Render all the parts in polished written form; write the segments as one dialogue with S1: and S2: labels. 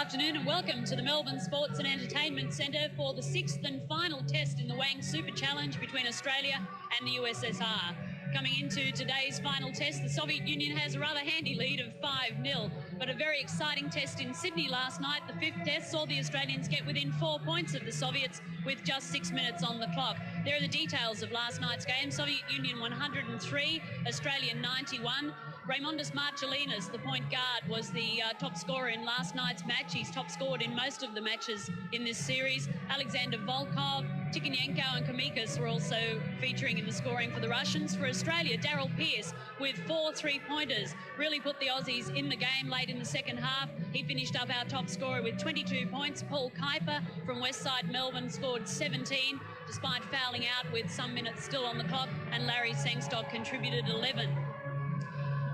S1: afternoon and welcome to the Melbourne Sports and Entertainment Centre for the 6th and final test in the Wang Super Challenge between Australia and the USSR. Coming into today's final test, the Soviet Union has a rather handy lead of 5-0, but a very exciting test in Sydney last night. The 5th test saw the Australians get within 4 points of the Soviets with just 6 minutes on the clock. There are the details of last night's game. Soviet Union 103, Australia 91. Raimondas Marcelinas, the point guard, was the top scorer in last night's match. He's top scored in most of the matches in this series. Alexander Volkov, Tkachenko and Kamikas were also featuring in the scoring for the Russians. For Australia, Daryl Pearce with 4 3-pointers really put the Aussies in the game late in the second half. He finished up our top scorer with 22 points. Paul Kuiper from Westside Melbourne scored 17 despite fouling out with some minutes still on the clock, and Larry Sengstock contributed 11.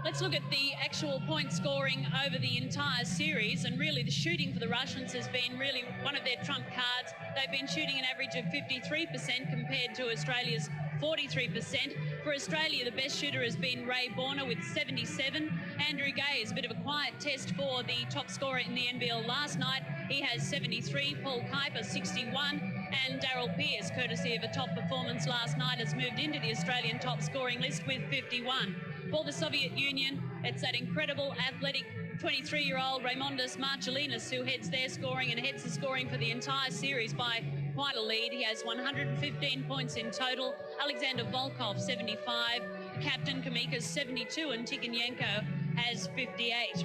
S1: Let's look at the actual point scoring over the entire series, and really the shooting for the Russians has been really one of their trump cards. They've been shooting an average of 53% compared to Australia's 43%. For Australia, the best shooter has been Ray Borner with 77. Andrew Gay is a bit of a quiet test for the top scorer in the NBL last night. He has 73, Paul Kuiper 61, and Daryl Pearce, courtesy of a top performance last night, has moved into the Australian top scoring list with 51. For the Soviet Union, it's that incredible athletic 23-year-old Raimondas Marcelinas who heads their scoring and heads the scoring for the entire series by quite a lead. He has 115 points in total. Alexander Volkov 75, captain Kamikas 72, and Tkachenko has 58.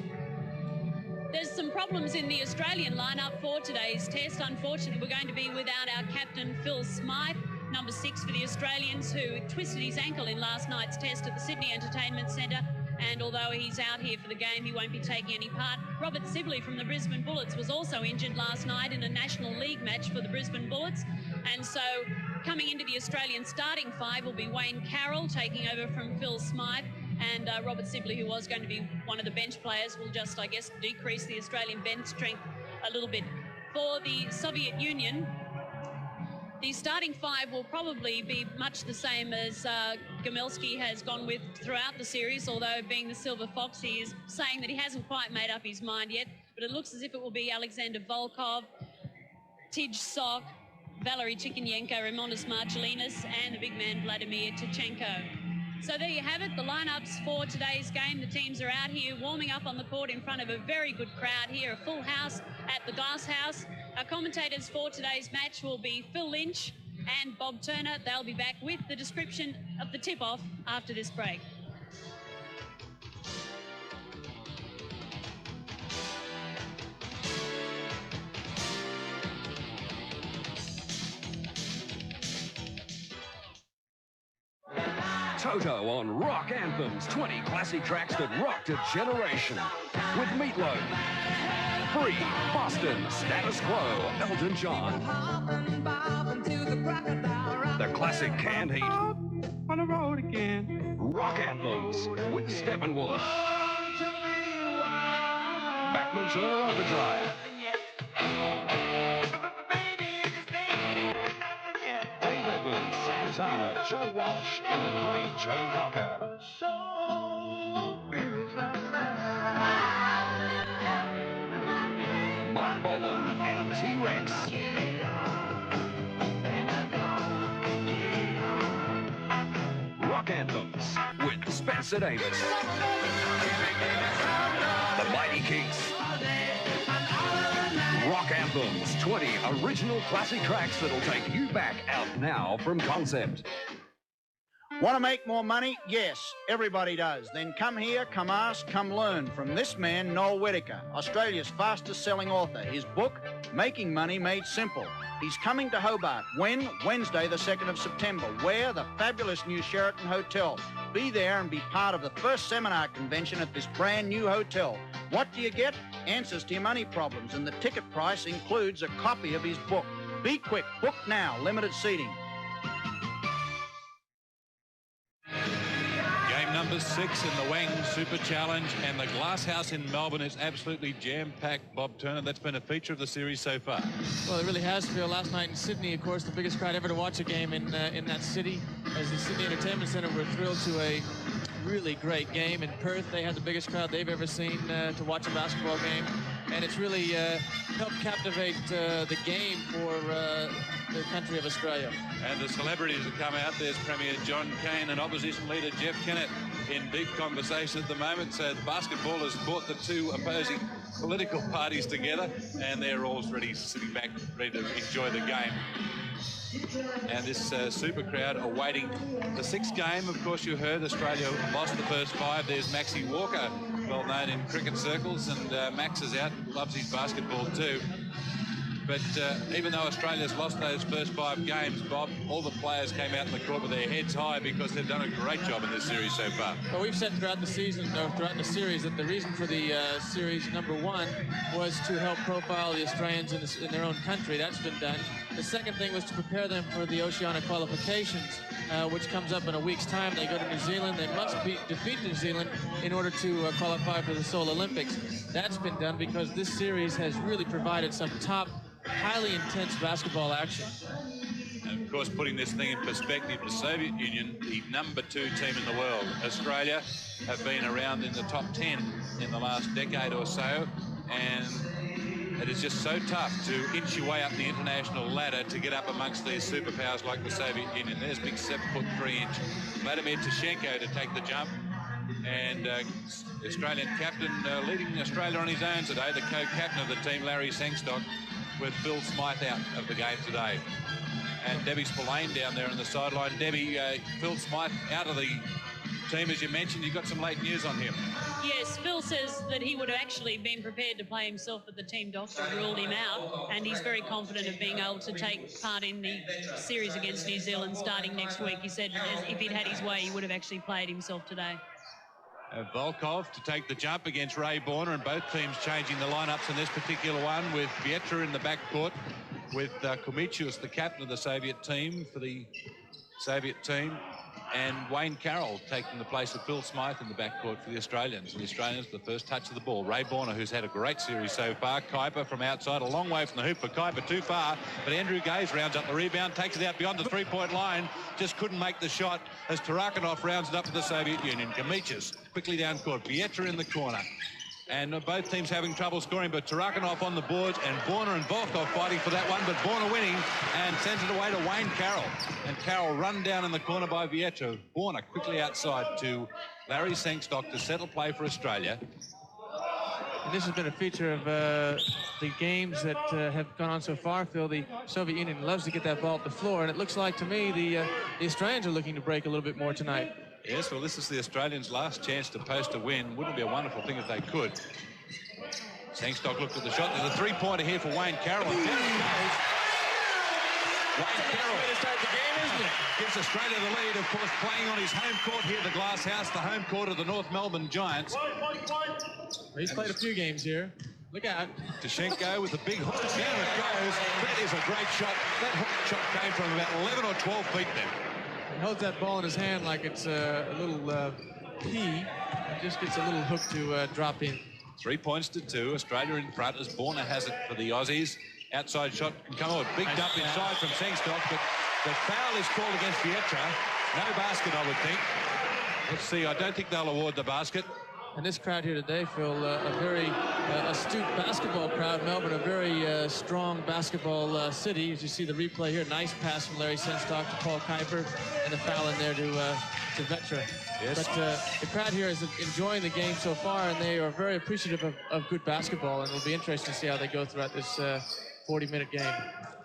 S1: There's some problems in the Australian lineup for today's test. Unfortunately, we're going to be without our captain Phil Smythe, number 6 for the Australians, who twisted his ankle in last night's test at the Sydney Entertainment Centre. And although he's out here for the game, he won't be taking any part. Robert Sibley from the Brisbane Bullets was also injured last night in a National League match for the Brisbane Bullets. And so coming into the Australian starting 5 will be Wayne Carroll taking over from Phil Smythe. And Robert Sibley, who was going to be one of the bench players, will just, I guess, decrease the Australian bench strength a little bit. For the Soviet Union, the starting 5 will probably be much the same as Gomelsky has gone with throughout the series, although being the Silver Fox, he is saying that he hasn't quite made up his mind yet. But it looks as if it will be Alexander Volkov, Tij Sok, Valery Tkachenko, Raimondas Marcelinas, and the big man Vladimir Tkachenko. So there you have it, the lineups for today's game. The teams are out here warming up on the court in front of a very good crowd here, a full house at the Glass House. Our commentators for today's match will be Phil Lynch and Bob Turner. They'll be back with the description of the tip-off after this break.
S2: Toto on Rock Anthems, 20 classic tracks that rocked a generation. With Meatloaf, Free, Boston, Status Quo, Elton John. The classic Canned Heat.
S3: On the road again.
S2: Rock Anthems with Steppenwolf. Backman Turner Overdrive. Santana, Joe Walsh, and the great Joe Rocker. Mark Bolan and T-Rex. Rock Anthems with Spencer Davis. The Mighty Kinks. Rock Anthems, 20 original classic tracks that'll take you back, out now from concept.
S4: Want to make more money? Yes, everybody does. Then come here, come ask, come learn from this man, Noel Whittaker, Australia's fastest selling author. His book, Making Money Made Simple. He's coming to Hobart. When? Wednesday, the 2nd of September. Where? The fabulous new Sheraton Hotel. Be there and be part of the first seminar convention at this brand new hotel. What do you get? Answers to your money problems, and the ticket price includes a copy of his book. Be quick, book now, limited seating.
S5: Game number 6 in the Wang Super Challenge, and the Glass House in Melbourne is absolutely jam-packed. Bob Turner, that's been a feature of the series so far.
S6: Well, it really has, Phil. Last night in Sydney, of course, the biggest crowd ever to watch a game in that city. As the Sydney Entertainment Centre, we're thrilled to a really great game. In Perth, they had the biggest crowd they've ever seen to watch a basketball game. and it's really helped captivate the game for the country of Australia.
S5: And the celebrities that come out, there's Premier John Cain and Opposition Leader Jeff Kennett in deep conversation at the moment. So the basketball has brought the two opposing political parties together, and they're all ready, sitting back, ready to enjoy the game. And this super crowd awaiting the sixth game. Of course, you heard Australia lost the first 5. There's Maxie Walker, well known in cricket circles, and Max is out, loves his basketball too. But even though Australia's lost those first 5 games, Bob, all the players came out in the court with their heads high because they've done a great job in this series so far.
S6: Well, we've said throughout the season, or throughout the series, that the reason for the series #1 was to help profile the Australians in their own country. That's been done. The second thing was to prepare them for the Oceania qualifications, which comes up in a week's time. They go to New Zealand. They must defeat New Zealand in order to qualify for the Seoul Olympics. That's been done because this series has really provided some top, highly intense basketball action.
S5: And of course, putting this thing in perspective, the Soviet Union, the #2 team in the world. Australia have been around in the top 10 in the last decade or so, and it is just so tough to inch your way up the international ladder to get up amongst these superpowers like the Soviet Union. There's big 7'3" Vladimir Tkachenko to take the jump, and the Australian captain leading Australia on his own today, the co-captain of the team, Larry Sengstock, with Phil Smythe out of the game today. And Debbie Spillane down there on the sideline. Debbie, Phil Smythe out of the team, as you mentioned. You got some late news on him.
S1: Yes, Phil says that he would have actually been prepared to play himself, but the team doctor ruled him out, and he's very confident of being able to take part in the series against New Zealand starting next week. He said if he'd had his way, he would have actually played himself today.
S5: Volkov to take the jump against Ray Borner, and both teams changing the lineups in this particular one, with Vietra in the backcourt, with Kumicius, the captain of the Soviet team for the Soviet team, and Wayne Carroll taking the place of Phil Smythe in the backcourt for the Australians. And the Australians, the first touch of the ball. Ray Borner, who's had a great series so far. Kuiper from outside, a long way from the hoop for Kuiper, too far. But Andrew Gaze rounds up the rebound, takes it out beyond the three-point line. Just couldn't make the shot as Tarakanov rounds it up for the Soviet Union. Kumicius quickly down court. Vietra in the corner. And both teams having trouble scoring, but Tarakanov on the boards, and Borner and Volkov fighting for that one, but Borner winning and sends it away to Wayne Carroll. And Carroll run down in the corner by Vietra. Borner quickly outside to Larry Sengstock to settle play for Australia.
S6: And this has been a feature of the games that have gone on so far, Phil. The Soviet Union loves to get that ball at the floor, and it looks like to me the Australians are looking to break a little bit more tonight.
S5: Yes, well, this is the Australians' last chance to post a win. Wouldn't it be a wonderful thing if they could? Sengstock looked at the shot. There's a three-pointer here for Wayne Carroll. And down it goes. Wayne Carroll
S6: to start the game, isn't it?
S5: gives Australia the lead, of course, playing on his home court here, the Glass House, the home court of the North Melbourne Giants.
S6: He's played a few games here. Look out.
S5: Tkachenko with the big hook. Down it goes. That is a great shot. That hook shot came from about 11 or 12 feet then.
S6: He holds that ball in his hand like it's a little pea. It just gets a little hook to drop in.
S5: 3 points to 2. Australia in front as Borner has it for the Aussies. Outside shot can come out. Big dump inside from Sengstock, but the foul is called against Vietra. No basket, I would think. Let's see. I don't think they'll award the basket.
S6: And this crowd here today, Phil, a very astute basketball crowd. Melbourne, a very strong basketball city. As you see the replay here, nice pass from Larry Sengstock to Paul Kuiper, and a foul in there to Vietra.
S5: Yes.
S6: But the crowd here is enjoying the game so far, and they are very appreciative of good basketball, and it'll be interesting to see how they go throughout this 40-minute game.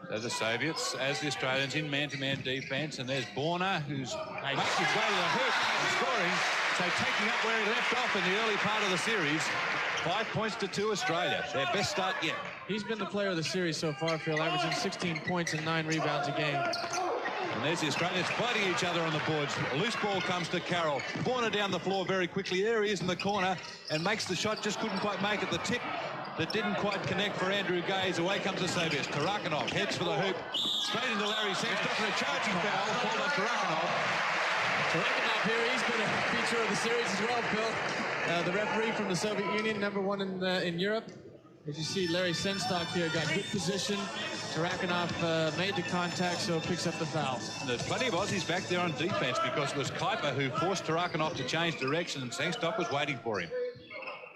S5: They're the Soviets, as the Australians in man-to-man defense, and there's Borner, who's makes his way to the hoop and scoring. So taking up where he left off in the early part of the series. 5 points to 2 Australia. Their best start yet.
S6: He's been the player of the series so far, Phil, averaging 16 points and 9 rebounds a game.
S5: And there's the Australians fighting each other on the boards. A loose ball comes to Carroll. Borner down the floor very quickly. There he is in the corner and makes the shot. Just couldn't quite make it. The tip that didn't quite connect for Andrew Gaze. Away comes the Soviets. Tarakanov heads for the hoop. Straight into Larry Sengstock and a charging foul called on Tarakanov.
S6: Tarakanov here, he's been a feature of the series as well, Phil. The referee from the Soviet Union, #1 in Europe. As you see, Larry Sengstock here got good position. Tarakanov made the contact, so picks up the foul.
S5: There's plenty of Aussies back there on defense because it was Kuiper who forced Tarakanov to change direction, and Sengstock was waiting for him.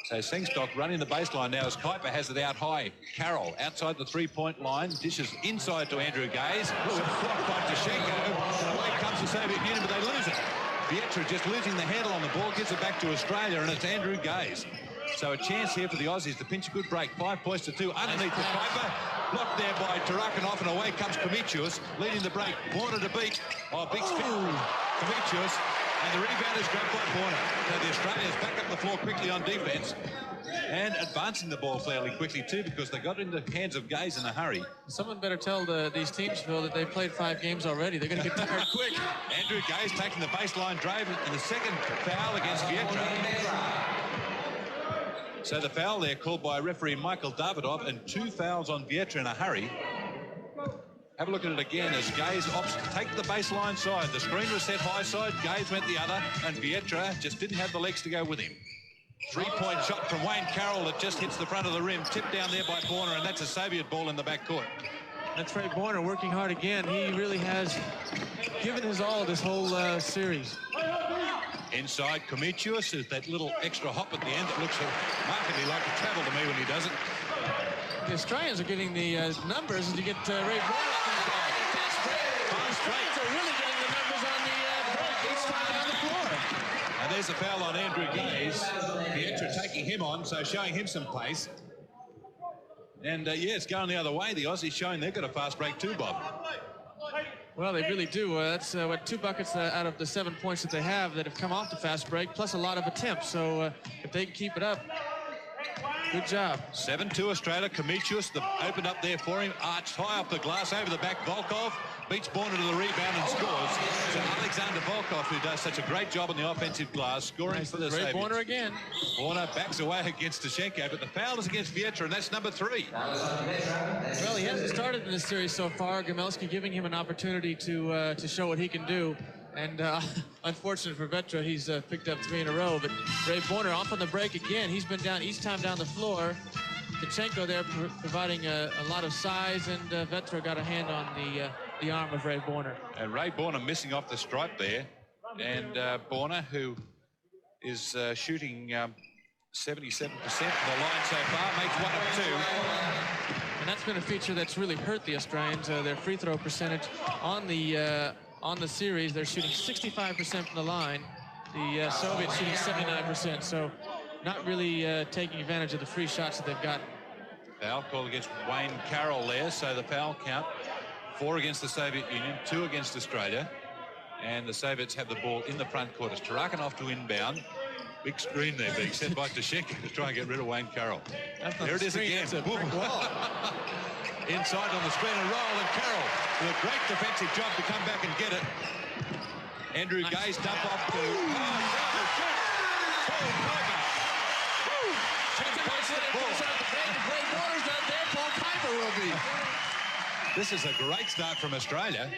S5: So Sengstock running the baseline now as Kuiper has it out high. Carroll outside the three-point line, dishes inside to Andrew Gaze. Blocked by Tkachenko, and away comes the Soviet Union, but they lose it. Vietra just losing the handle on the ball, gives it back to Australia, and it's Andrew Gaze. So a chance here for the Aussies to pinch a good break. 5 points to 2 underneath the Kuiper. Blocked there by Tkachenko, and away comes Komicius, leading the break. Borna to beat. Oh, big spin. Komicius. And the rebound is grabbed by Borna. So the Australians back up the floor quickly on defence and advancing the ball fairly quickly too, because they got it in the hands of Gaze in a hurry.
S6: Someone better tell these teams, Phil, that they've played 5 games already. They're going to get tired quick.
S5: Andrew Gaze taking the baseline drive and the second foul against Vietra. So the foul there called by referee Michael Davidov, and 2 fouls on Vietra in a hurry. Have a look at it again as Gaze opts to take the baseline side. The screen was set high side, Gaze went the other, and Vietra just didn't have the legs to go with him. 3-point shot from Wayne Carroll that just hits the front of the rim, tipped down there by Borna, and that's a Soviet ball in the backcourt.
S6: That's Ray Borna working hard again. He really has given his all this whole series.
S5: Inside, Komicius is that little extra hop at the end that looks markedly like a travel to me when he does it.
S6: The Australians are getting the numbers as you get Ray Borna. The Australians are really getting the numbers on the break each time down the floor.
S5: And there's a foul on Andrew Gaze. Vietra taking him on, so showing him some pace. And yeah, it's going the other way. The Aussies showing they've got a fast break too, Bob.
S6: Well, they really do. That's 2 buckets out of the 7 points that they have that have come off the fast break, plus a lot of attempts. So if they can keep it up, good job.
S5: 7-2 Australia. Komicius opened up there for him. Arched high up the glass over the back. Volkov beats Borna to the rebound and scores. So Alexander Volkov, who does such a great job on the offensive glass, scoring for the Soviets.
S6: Borna again.
S5: Borna backs away against Tkachenko, but the foul is against Vietra, and that's number 3.
S6: Well, he hasn't started in this series so far. Gamelski giving him an opportunity to show what he can do. And unfortunate for Vietra, he's picked up 3 in a row. But Ray Borna off on the break again. He's been down each time down the floor. Tkachenko there providing a lot of size, and Vietra got a hand on the arm of Ray Borna. And
S5: Ray Borna missing off the stripe there. And Borna, who is shooting 77% from the line so far, makes 1 of 2.
S6: And that's been a feature that's really hurt the Australians. Their free throw percentage on the series, they're shooting 65% from the line. The Soviets shooting 79%. So not really taking advantage of the free shots that they've got.
S5: Foul call against Wayne Carroll there. So the foul count, 4 against the Soviet Union, 2 against Australia. And the Soviets have the ball in the front court. It's Tkachenko to inbound. Big screen there being set by Tkachenko to try and get rid of Wayne Carroll. There it is again.
S6: It's a brick wall.
S5: Inside on the screen and roll, and Carroll with a great defensive job to come back and get it. Andrew Gaze dump off to... This is a great start from Australia.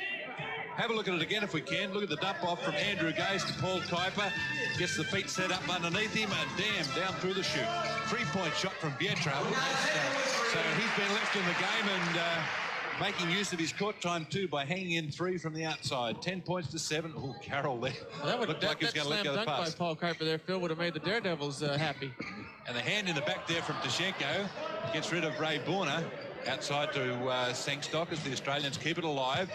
S5: Have a look at it again if we can. Look at the dump off from Andrew Gaze to Paul Kuiper. Gets the feet set up underneath him and down through the chute. 3-point shot from Vietra. So he's been left in the game and making use of his court time too by hanging in 3 from the outside. 10 points to 7. Oh, Carroll there.
S6: Well,
S5: looked like he was going to let go of the pass.
S6: By Paul Kuiper there, Phil, would have made the Daredevils happy.
S5: And the hand in the back there from Tkachenko gets rid of Ray Borna. Outside to Sengstock as the Australians keep it alive.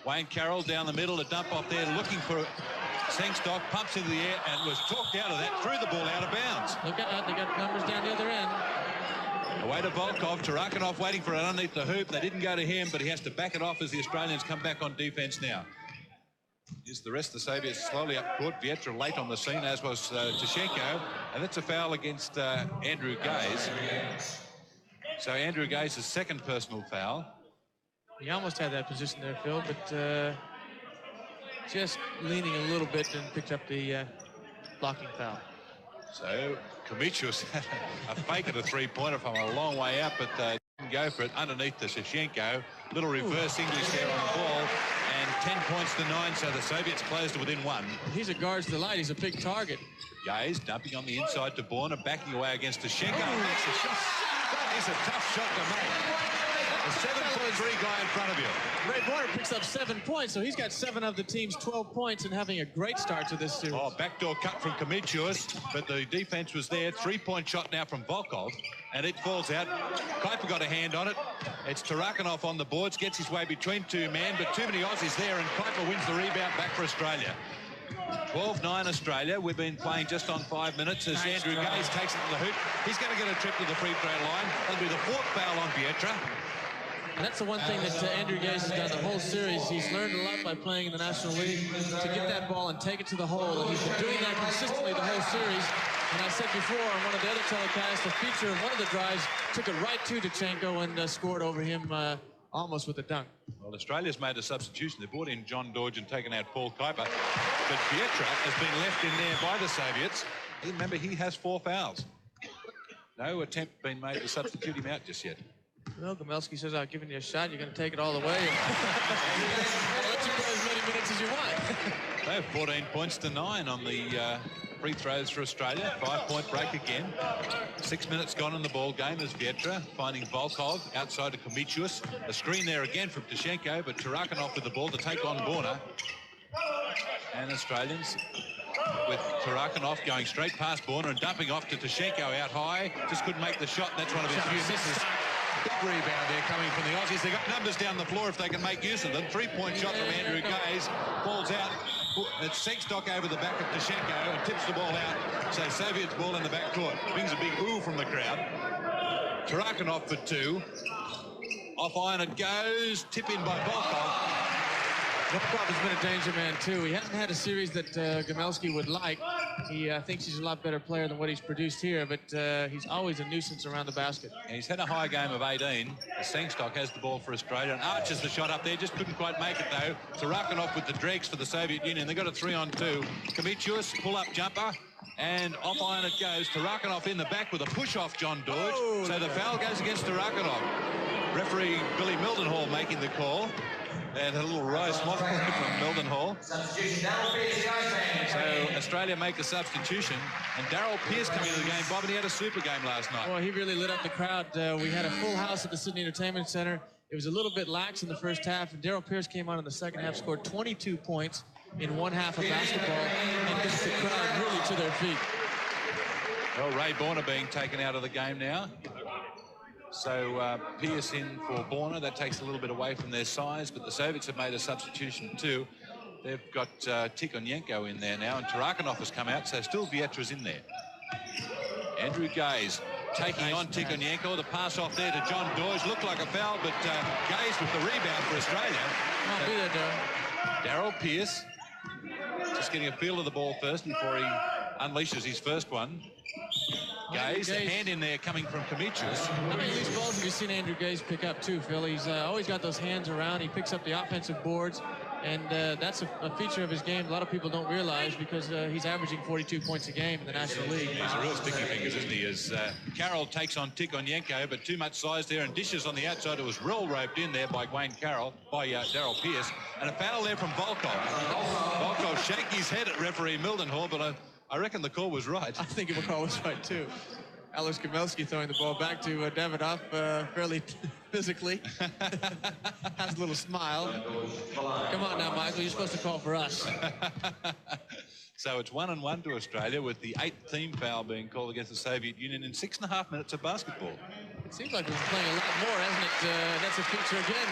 S5: Wayne Carroll down the middle, a dump off there, looking for Sengstock, pumps into the air and was talked out of that, threw the ball out of bounds.
S6: Look out, they got numbers down the other end.
S5: Away to Volkov, Tkachenko waiting for it underneath the hoop. They didn't go to him, but he has to back it off as the Australians come back on defense now. Is the rest of the Soviets slowly up court. Vietra late on the scene, as was Tkachenko, and that's a foul against Andrew Gaze. So Andrew Gaze's second personal foul.
S6: He almost had that position there, Phil, but just leaning a little bit and picked up the blocking foul.
S5: So Komicius had a fake at a 3-pointer from a long way up, but didn't go for it underneath the Tkachenko. Little reverse English there on the ball, and 10 points to 9, so the Soviets closed it within 1.
S6: He's a guard's delight. He's a big target.
S5: Gaze dumping on the inside to Borna, backing away against Tkachenko. That is a tough shot to make. A 7'3" guy in front of you.
S6: Ray Borner picks up 7 points, so he's got 7 of the team's 12 points and having a great start to this series.
S5: Oh, backdoor cut from Komicius, but the defense was there. 3-point shot now from Volkov, and it falls out. Kuiper got a hand on it. It's Tarakanov on the boards, gets his way between two men, but too many Aussies there, and Kuiper wins the rebound back for Australia. 12-9 Australia. We've been playing just on 5 minutes as Andrew Gaze takes it to the hoop. He's going to get a trip to the free throw line. That'll be the 4th foul on Vietra.
S6: And that's the one thing that Andrew Gaze has done the whole series. He's learned a lot by playing in the National League to get that ball and take it to the hole. And he's been doing that consistently the whole series. And I said before on one of the other telecasts, a feature of one of the drives took it right to Tkachenko and scored over him almost with a dunk.
S5: Well, Australia's made a substitution. They brought in John Dodge and taken out Paul Kuiper. But Vietra has been left in there by the Soviets. Remember, he has 4 fouls. No attempt been made to substitute him out just yet.
S6: Well, Gomelski says, I've given you a shot. You're going to take it all the way. I'll let you play as many minutes as you want.
S5: They have 14 points to 9 on the free throws for Australia. 5-point break again. 6 minutes gone in the ball game as Vietra finding Volkov outside of Komicius. A screen there again from Tkachenko, but Tarakanov with the ball to take on Borner. And Australians with Tarakanov going straight past Borner and dumping off to Tkachenko out high. Just couldn't make the shot. That's one of his few misses. Big rebound there coming from the Aussies. They've got numbers down the floor if they can make use of them. 3-point shot from Andrew Gaze. Falls out. It's Sengstock over the back of Tkachenko and tips the ball out. So Soviets ball in the backcourt. Brings a big ooh from the crowd. Tarakanov for 2. Off iron it goes. Tip in by Volkov.
S6: Volkov has been a danger man, too. He hasn't had a series that Gomelski would like. He thinks he's a lot better player than what he's produced here, but he's always a nuisance around the basket.
S5: And he's had a high game of 18. Sengstock has the ball for Australia and arches the shot up there. Just couldn't quite make it, though. Tarakanov with the dregs for the Soviet Union. They got a 3-on-2. Komicius, pull-up jumper. And off iron it goes. Tarakanov in the back with a push off John Dodge. Oh, so the foul goes against Tarakanov. Referee Billy Mildenhall making the call. And a little Rose Moth from Mildenhall. So Australia make a substitution. And Darryl Pearce coming into the game. Bob, and he had a super game last night.
S6: Well, he really lit up the crowd. We had a full house at the Sydney Entertainment Center. It was a little bit lax in the first half. And Darryl Pearce came on in the second half, scored 22 points in one half of basketball. And gets the crowd really to their feet.
S5: Well, Ray Borner being taken out of the game now. So Pearce in for Borner. That takes a little bit away from their size, but the Soviets have made a substitution too. They've got Tkachenko in there now, and Tarakanov has come out, so still Vietra's in there. Andrew Gaze taking on Tkachenko. The pass off there to John Dodge. Looked like a foul, but Gaze with the rebound for Australia.
S6: Might be there, Darryl.
S5: Darryl Pearce just getting a feel of the ball first before he unleashes his first one. Gaze, a hand in there coming from Komicius.
S6: How many of these balls have you seen Andrew Gaze pick up too, Phil? He's always got those hands around. He picks up the offensive boards, and that's a feature of his game a lot of people don't realize because he's averaging 42 points a game in the National League.
S5: He's a real sticky fingers, isn't he? As Carroll takes on Tkachenko, but too much size there and dishes on the outside. It was roll roped in there by Darryl Pearce. And a foul there from Volkov. Volkov shaking his head at referee Mildenhall, but I reckon the call was right.
S6: I think the call was right, too. Alex Gomelski throwing the ball back to Davidoff fairly physically. Has a little smile. Come on now, Michael. You're supposed to call for us.
S5: So it's 1-1 to Australia with the 8th team foul being called against the Soviet Union in 6.5 minutes of basketball.
S6: It seems like we've been playing a lot more, hasn't it? That's a feature again.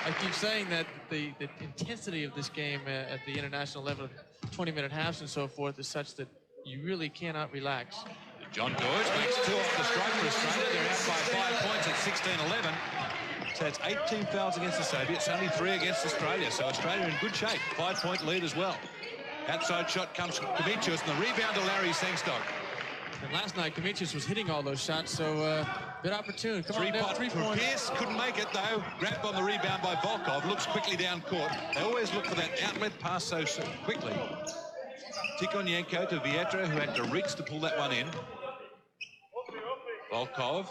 S6: I keep saying that the intensity of this game at the international level, 20-minute halves and so forth, is such that you really cannot relax.
S5: John Dodge makes 2 off the strike for Australia. They're out by 5 points at 16-11. So it's 8 team fouls against the Soviets, only 3 against Australia. So Australia in good shape. 5-point lead as well. Outside shot comes from Komicius, and the rebound to Larry Sengstock.
S6: And last night, Komicius was hitting all those shots, so bit opportune. Come on, down 3 points.
S5: Pearce couldn't make it, though. Grabbed on the rebound by Volkov. Looks quickly down court. They always look for that outlet pass so quickly. Tkachenko to Vietra, who had to reach to pull that one in. Volkov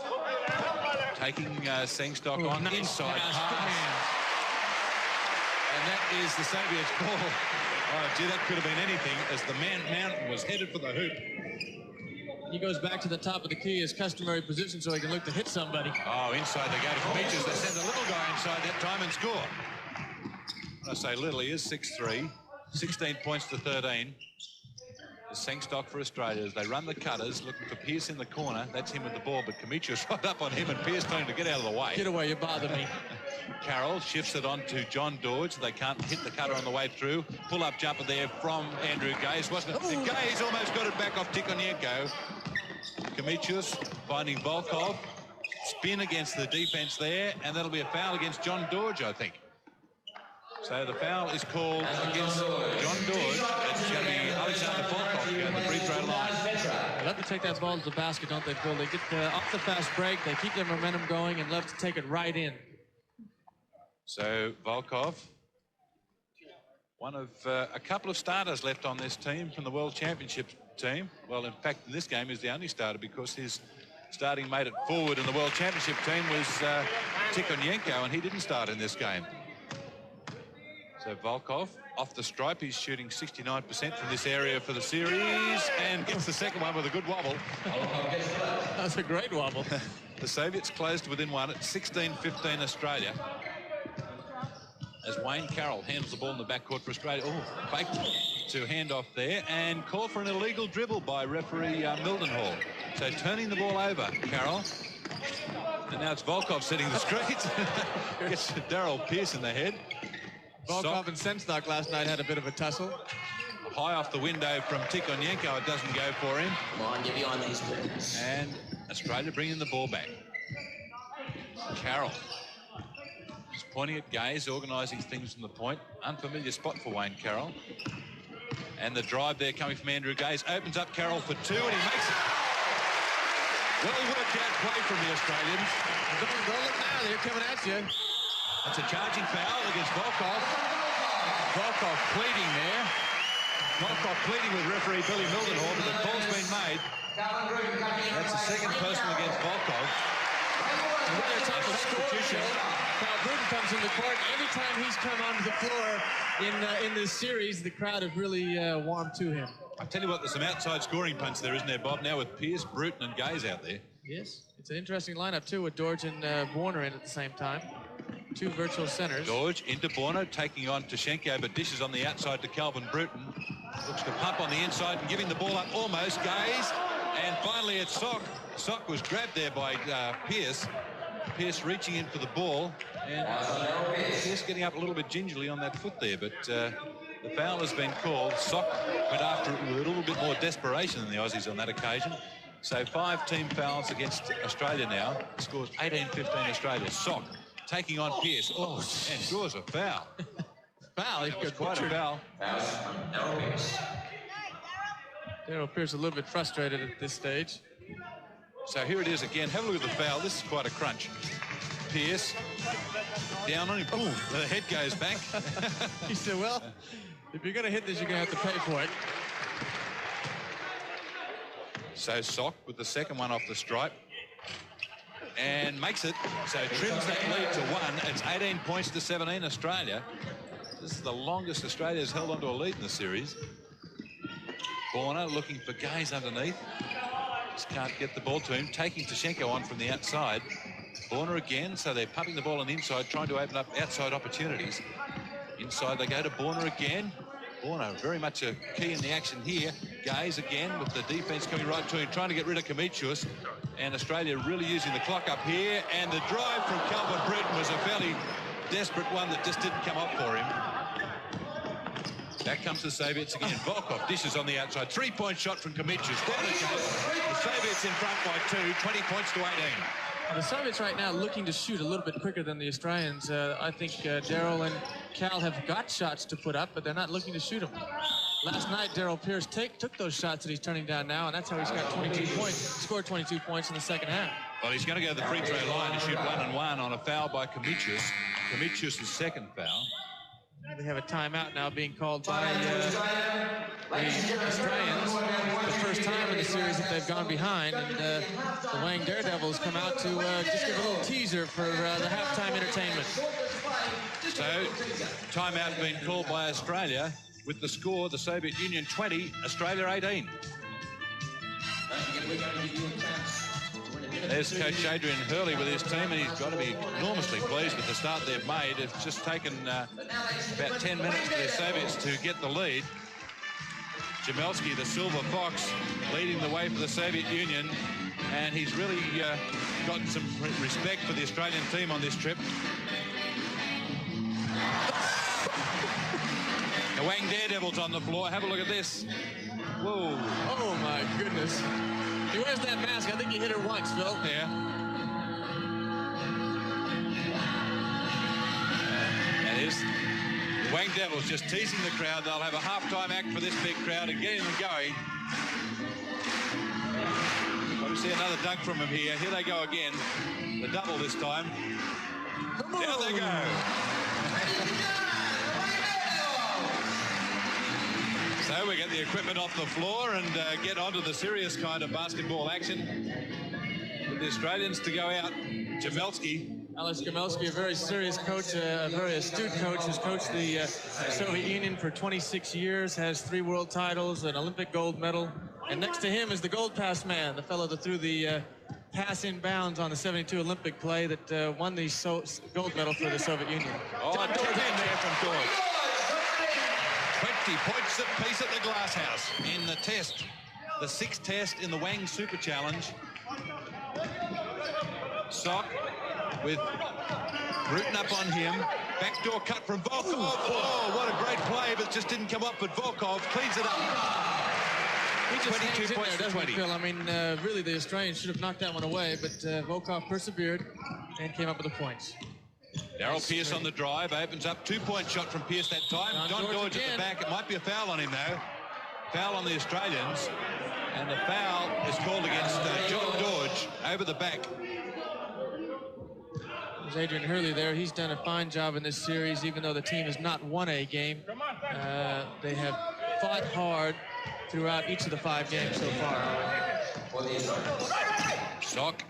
S5: taking Sengstock on the inside pass. And that is the Soviets' ball. Oh, gee, that could have been anything as the mountain was headed for the hoop.
S6: He goes back to the top of the key, his customary position, so he can look to hit somebody.
S5: Oh, inside they go to Cometius. They send the little guy inside that time and score. When I say little, he is 6'3", 16 points to 13. The Sangstock for Australia as they run the cutters, looking for Pearce in the corner. That's him with the ball, but Cometius right up on him, and Pearce telling him to get out of the way.
S6: Get away, you bother me.
S5: Carroll shifts it on to John Dodge. They can't hit the cutter on the way through. Pull-up jumper there from Andrew Gaze, wasn't it? And Gaze almost got it back off Tkachenko. Cometius finding Volkov. Spin against the defense there, and that'll be a foul against John Dodge, I think. So the foul is called against John Dodge. It's going to be Alexander Volkov at the free throw line.
S6: They love to take that ball to the basket, don't they, Phil? They get off the fast break, they keep their momentum going, and love to take it right in.
S5: So Volkov, one of a couple of starters left on this team from the World Championship team. Well, in fact, in this game, he's the only starter because his starting mate at forward in the World Championship team was Tkachenko, and he didn't start in this game. So Volkov off the stripe, he's shooting 69% from this area for the series and gets the second one with a good wobble.
S6: That's a great wobble.
S5: The Soviets closed within one at 16-15 Australia. As Wayne Carroll handles the ball in the backcourt for Australia. Oh, faked to hand off there and call for an illegal dribble by referee Mildenhall. So turning the ball over, Carroll. And now it's Volkov setting the screen. Gets Daryl Pearce in the head.
S6: Volkov and Sangstock last night had a bit of a tussle.
S5: High off the window from Tkachenko, it doesn't go for him.
S7: Come on, get beyond these points.
S5: And Australia bringing the ball back. Carroll just pointing at Gaze, organising things from the point. Unfamiliar spot for Wayne Carroll. And the drive there coming from Andrew Gaze opens up Carroll for two, and he makes it. Well worked out play from the Australians.
S6: Go look now, they're coming at you.
S5: That's a charging foul against Volkov. Volkov pleading there. Volkov pleading with referee Billy Mildenhall, but the call's been made. That's the second personal against Volkov.
S6: And when they're talking substitution, Cal Bruton comes in the court. Every time he's come onto the floor in this series, the crowd have really warmed to him.
S5: I tell you what, there's some outside scoring punch there, isn't there, Bob? Now with Pearce, Bruton, and Gaze out there.
S6: Yes, it's an interesting lineup too, with Dorge and Warner in at the same time. Two virtual centers.
S5: Dorge into Borno, taking on Tkachenko, but dishes on the outside to Calvin Bruton. Looks to pump on the inside and giving the ball up almost. Gaze. And finally it's Sock. Sock was grabbed there by Pearce. Pearce reaching in for the ball. And Pearce getting up a little bit gingerly on that foot there, but the foul has been called. Sock went after it with a little bit more desperation than the Aussies on that occasion. So 5 team fouls against Australia now. Scores 18-15 Australia. Sock taking on Pearce. Oh, and draws a foul.
S6: Foul?
S5: That was quite a foul.
S6: Daryl Pearce a little bit frustrated at this stage.
S5: So here it is again. Have a look at the foul. This is quite a crunch. Pearce down on him. Boom. The head goes back.
S6: He said, well, if you're going to hit this, you're going to have to pay for it.
S5: So Sock with the second one off the stripe. And makes it. So trims that lead to 1. It's 18 points to 17 Australia. This is the longest Australia's held onto a lead in the series. Borna looking for Gaze underneath. Just can't get the ball to him. Taking Tkachenko on from the outside. Borna again, so they're pumping the ball on the inside, trying to open up outside opportunities. Inside they go to Borna again. Borna very much a key in the action here. Gaze again with the defense coming right to him, trying to get rid of Cometius. And Australia really using the clock up here. And the drive from Calvin Bruton was a fairly desperate one that just didn't come up for him. Back comes the Soviets again. Volkov dishes on the outside. 3-point shot from Cometius. The Soviets in front by 2, 20 points to 18.
S6: The Soviets right now looking to shoot a little bit quicker than the Australians. I think Daryl and Cal have got shots to put up, but they're not looking to shoot them. Last night, Daryl Pearce took those shots that he's turning down now, and that's how he's got 22 points, scored 22 points in the second half.
S5: Well, he's going to go to the free throw line and shoot 1-1 on a foul by Cometius. Cometius' second foul.
S6: We have a timeout now being called by the Australians. The first time in the series that they've gone behind, and the Wang Daredevils come out to just give a little teaser for the halftime entertainment.
S5: So, timeout being called by Australia with the score, the Soviet Union 20, Australia 18. There's Coach Adrian Hurley with his team, and he's got to be enormously pleased with the start they've made. It's just taken about 10 minutes for the Soviets to get the lead. Jamelski, the Silver Fox, leading the way for the Soviet Union, and he's really gotten some respect for the Australian team on this trip. The Wang Daredevils on the floor. Have a look at this. Whoa.
S6: Oh, my goodness. He wears that mask. I think he hit her once, Phil.
S5: Yeah. That is the Wang Devils just teasing the crowd. They'll have a halftime act for this big crowd and getting them going. We see another dunk from him here. Here they go again. The double this time. There they go. So we get the equipment off the floor and get onto the serious kind of basketball action. With the Australians to go out. Jamelski.
S6: Alex Jamelski, a very serious coach, a very astute coach, has coached the Soviet Union for 26 years, has 3 world titles, an Olympic gold medal. And next to him is the gold pass man, the fellow that threw the pass in bounds on the 72 Olympic play that won the gold medal for the Soviet Union.
S5: Oh, John George in there from George. 20 points apiece at the Glass House in the test, the 6th test in the Wang Super Challenge. Sock with Bruton up on him. Backdoor cut from Volkov. Oh, what a great play, but just didn't come up. But Volkov cleans it up.
S6: He just
S5: 22 points to 20.
S6: Phil? I mean, really, the Australians should have knocked that one away, but Volkov persevered and came up with the points.
S5: Darryl Pearce on the drive, opens up, 2-point shot from Pearce that time. John George at the back. It might be a foul on him, though. Foul on the Australians. And the foul is called against John George over the back.
S6: There's Adrian Hurley there. He's done a fine job in this series, even though the team has not won a game. They have fought hard throughout each of the 5 games so far.
S5: Sock.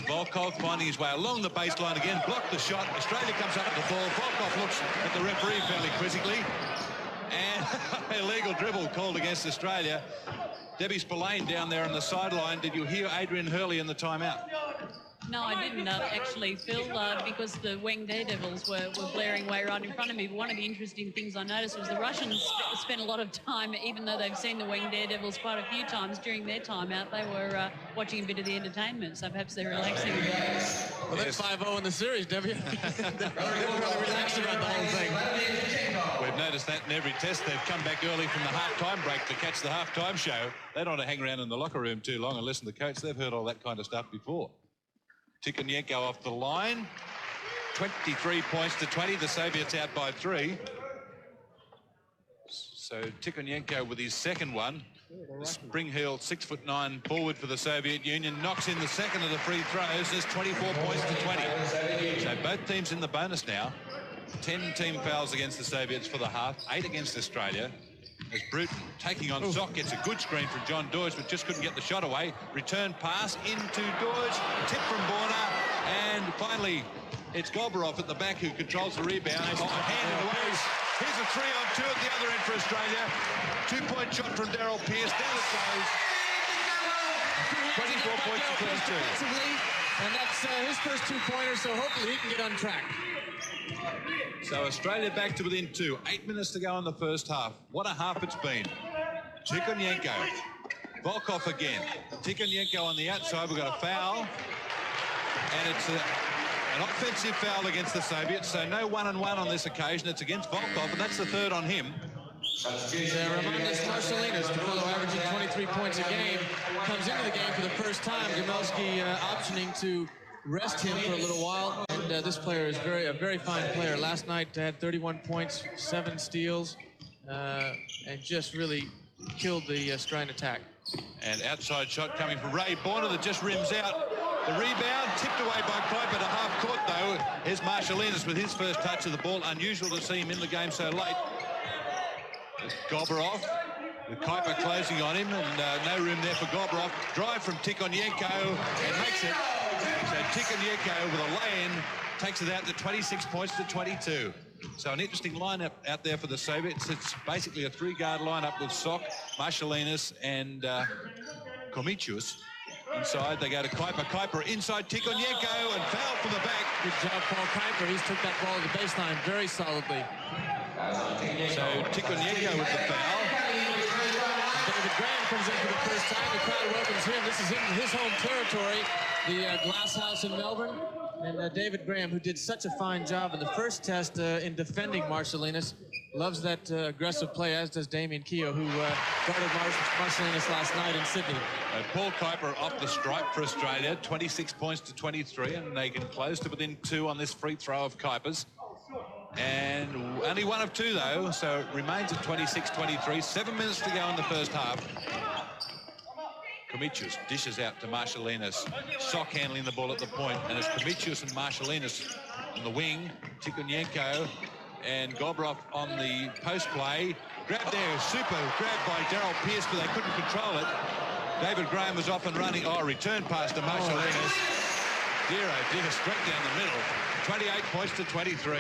S5: Volkov finding his way along the baseline again, blocked the shot. Australia comes up with the ball. Volkov looks at the referee fairly quizzically. And illegal dribble called against Australia. Debbie Spillane down there on the sideline. Did you hear Adrian Hurley in the timeout?
S1: No, I didn't actually, Phil, because the Wang Daredevils were blaring away right in front of me. But one of the interesting things I noticed was the Russians spent a lot of time, even though they've seen the Wang Daredevils quite a few times during their timeout, they were watching a bit of the entertainment, so perhaps they're relaxing a bit.
S6: Well, that's 5-0 in the series, Debbie. They're really relaxed about the whole thing.
S5: We've noticed that in every test. They've come back early from the half-time break to catch the half-time show. They don't want to hang around in the locker room too long and listen to the coach. They've heard all that kind of stuff before. Tkachenko off the line. 23 points to 20. The Soviets out by 3. So Tkachenko with his second one. The spring-heeled 6'9" forward for the Soviet Union knocks in the second of the free throws. There's 24 points to 20. So both teams in the bonus now. 10 team fouls against the Soviets for the half. 8 against Australia. As Bruton taking on Sock, gets a good screen from John George, but just couldn't get the shot away. Return pass into George, tip from Borna, and finally it's Golbarov at the back who controls the rebound. Handed away. Here's a 3-on-2 at the other end for Australia. 2-point shot from Darryl Pearce. Down it goes. 24 points to 22.
S6: And that's his first 2-pointer, so hopefully he can get on track.
S5: So Australia back to within 2. 8 minutes to go in the first half. What a half it's been. Tkachenko. Volkov again. Tkachenko on the outside. We've got a foul. And it's an offensive foul against the Soviets. So no 1-on-1 on this occasion. It's against Volkov, and that's the third on him.
S6: Romandas Marshalinas, the fellow averaging 23 points a game, comes into the game for the first time. Jamelski optioning to rest him for a little while, and this player is a very fine player. Last night had 31 points, 7 steals, and just really killed the Australian attack.
S5: And outside shot coming from Ray Borna that just rims out. The rebound tipped away by Kuiper to half court though. Here's Marshalinas with his first touch of the ball. Unusual to see him in the game so late. Golbarov with Kuiper closing on him, and no room there for Golbarov. Drive from Tkachenko and makes it. So Tkachenko with a lay-in takes it out to 26 points to 22. So an interesting lineup out there for the Soviets. It's basically a 3-guard lineup with Sock, Marshalinas, and Komicius. Inside, they go to Kuiper. Kuiper inside Tkachenko and foul from the back.
S6: Good job, Paul Kuiper. He's took that ball to the baseline very solidly.
S5: So Tkachenko with the foul.
S6: David Graham comes in for the first time. The crowd welcomes him. This is in his home territory, the Glass House in Melbourne. And David Graham, who did such a fine job in the first test in defending Marcellinus, loves that aggressive play, as does Damien Keogh, who guarded Marcellinus last night in Sydney.
S5: Paul Kuiper off the stripe for Australia, 26 points to 23, and they can close to within 2 on this free throw of Kuiper's. And only 1 of 2, though, so it remains at 26-23. 7 minutes to go in the first half. Komicius dishes out to Marcellinus. Sock handling the ball at the point, and it's Komicius and Marcellinus on the wing. Tkachenko and Gobrov on the post play. Grab there, super grab by Daryl Pearce, but they couldn't control it. David Graham was off and running. Oh, return pass to Marcellinus. Dear, oh dear, straight down the middle. 28 points to 23.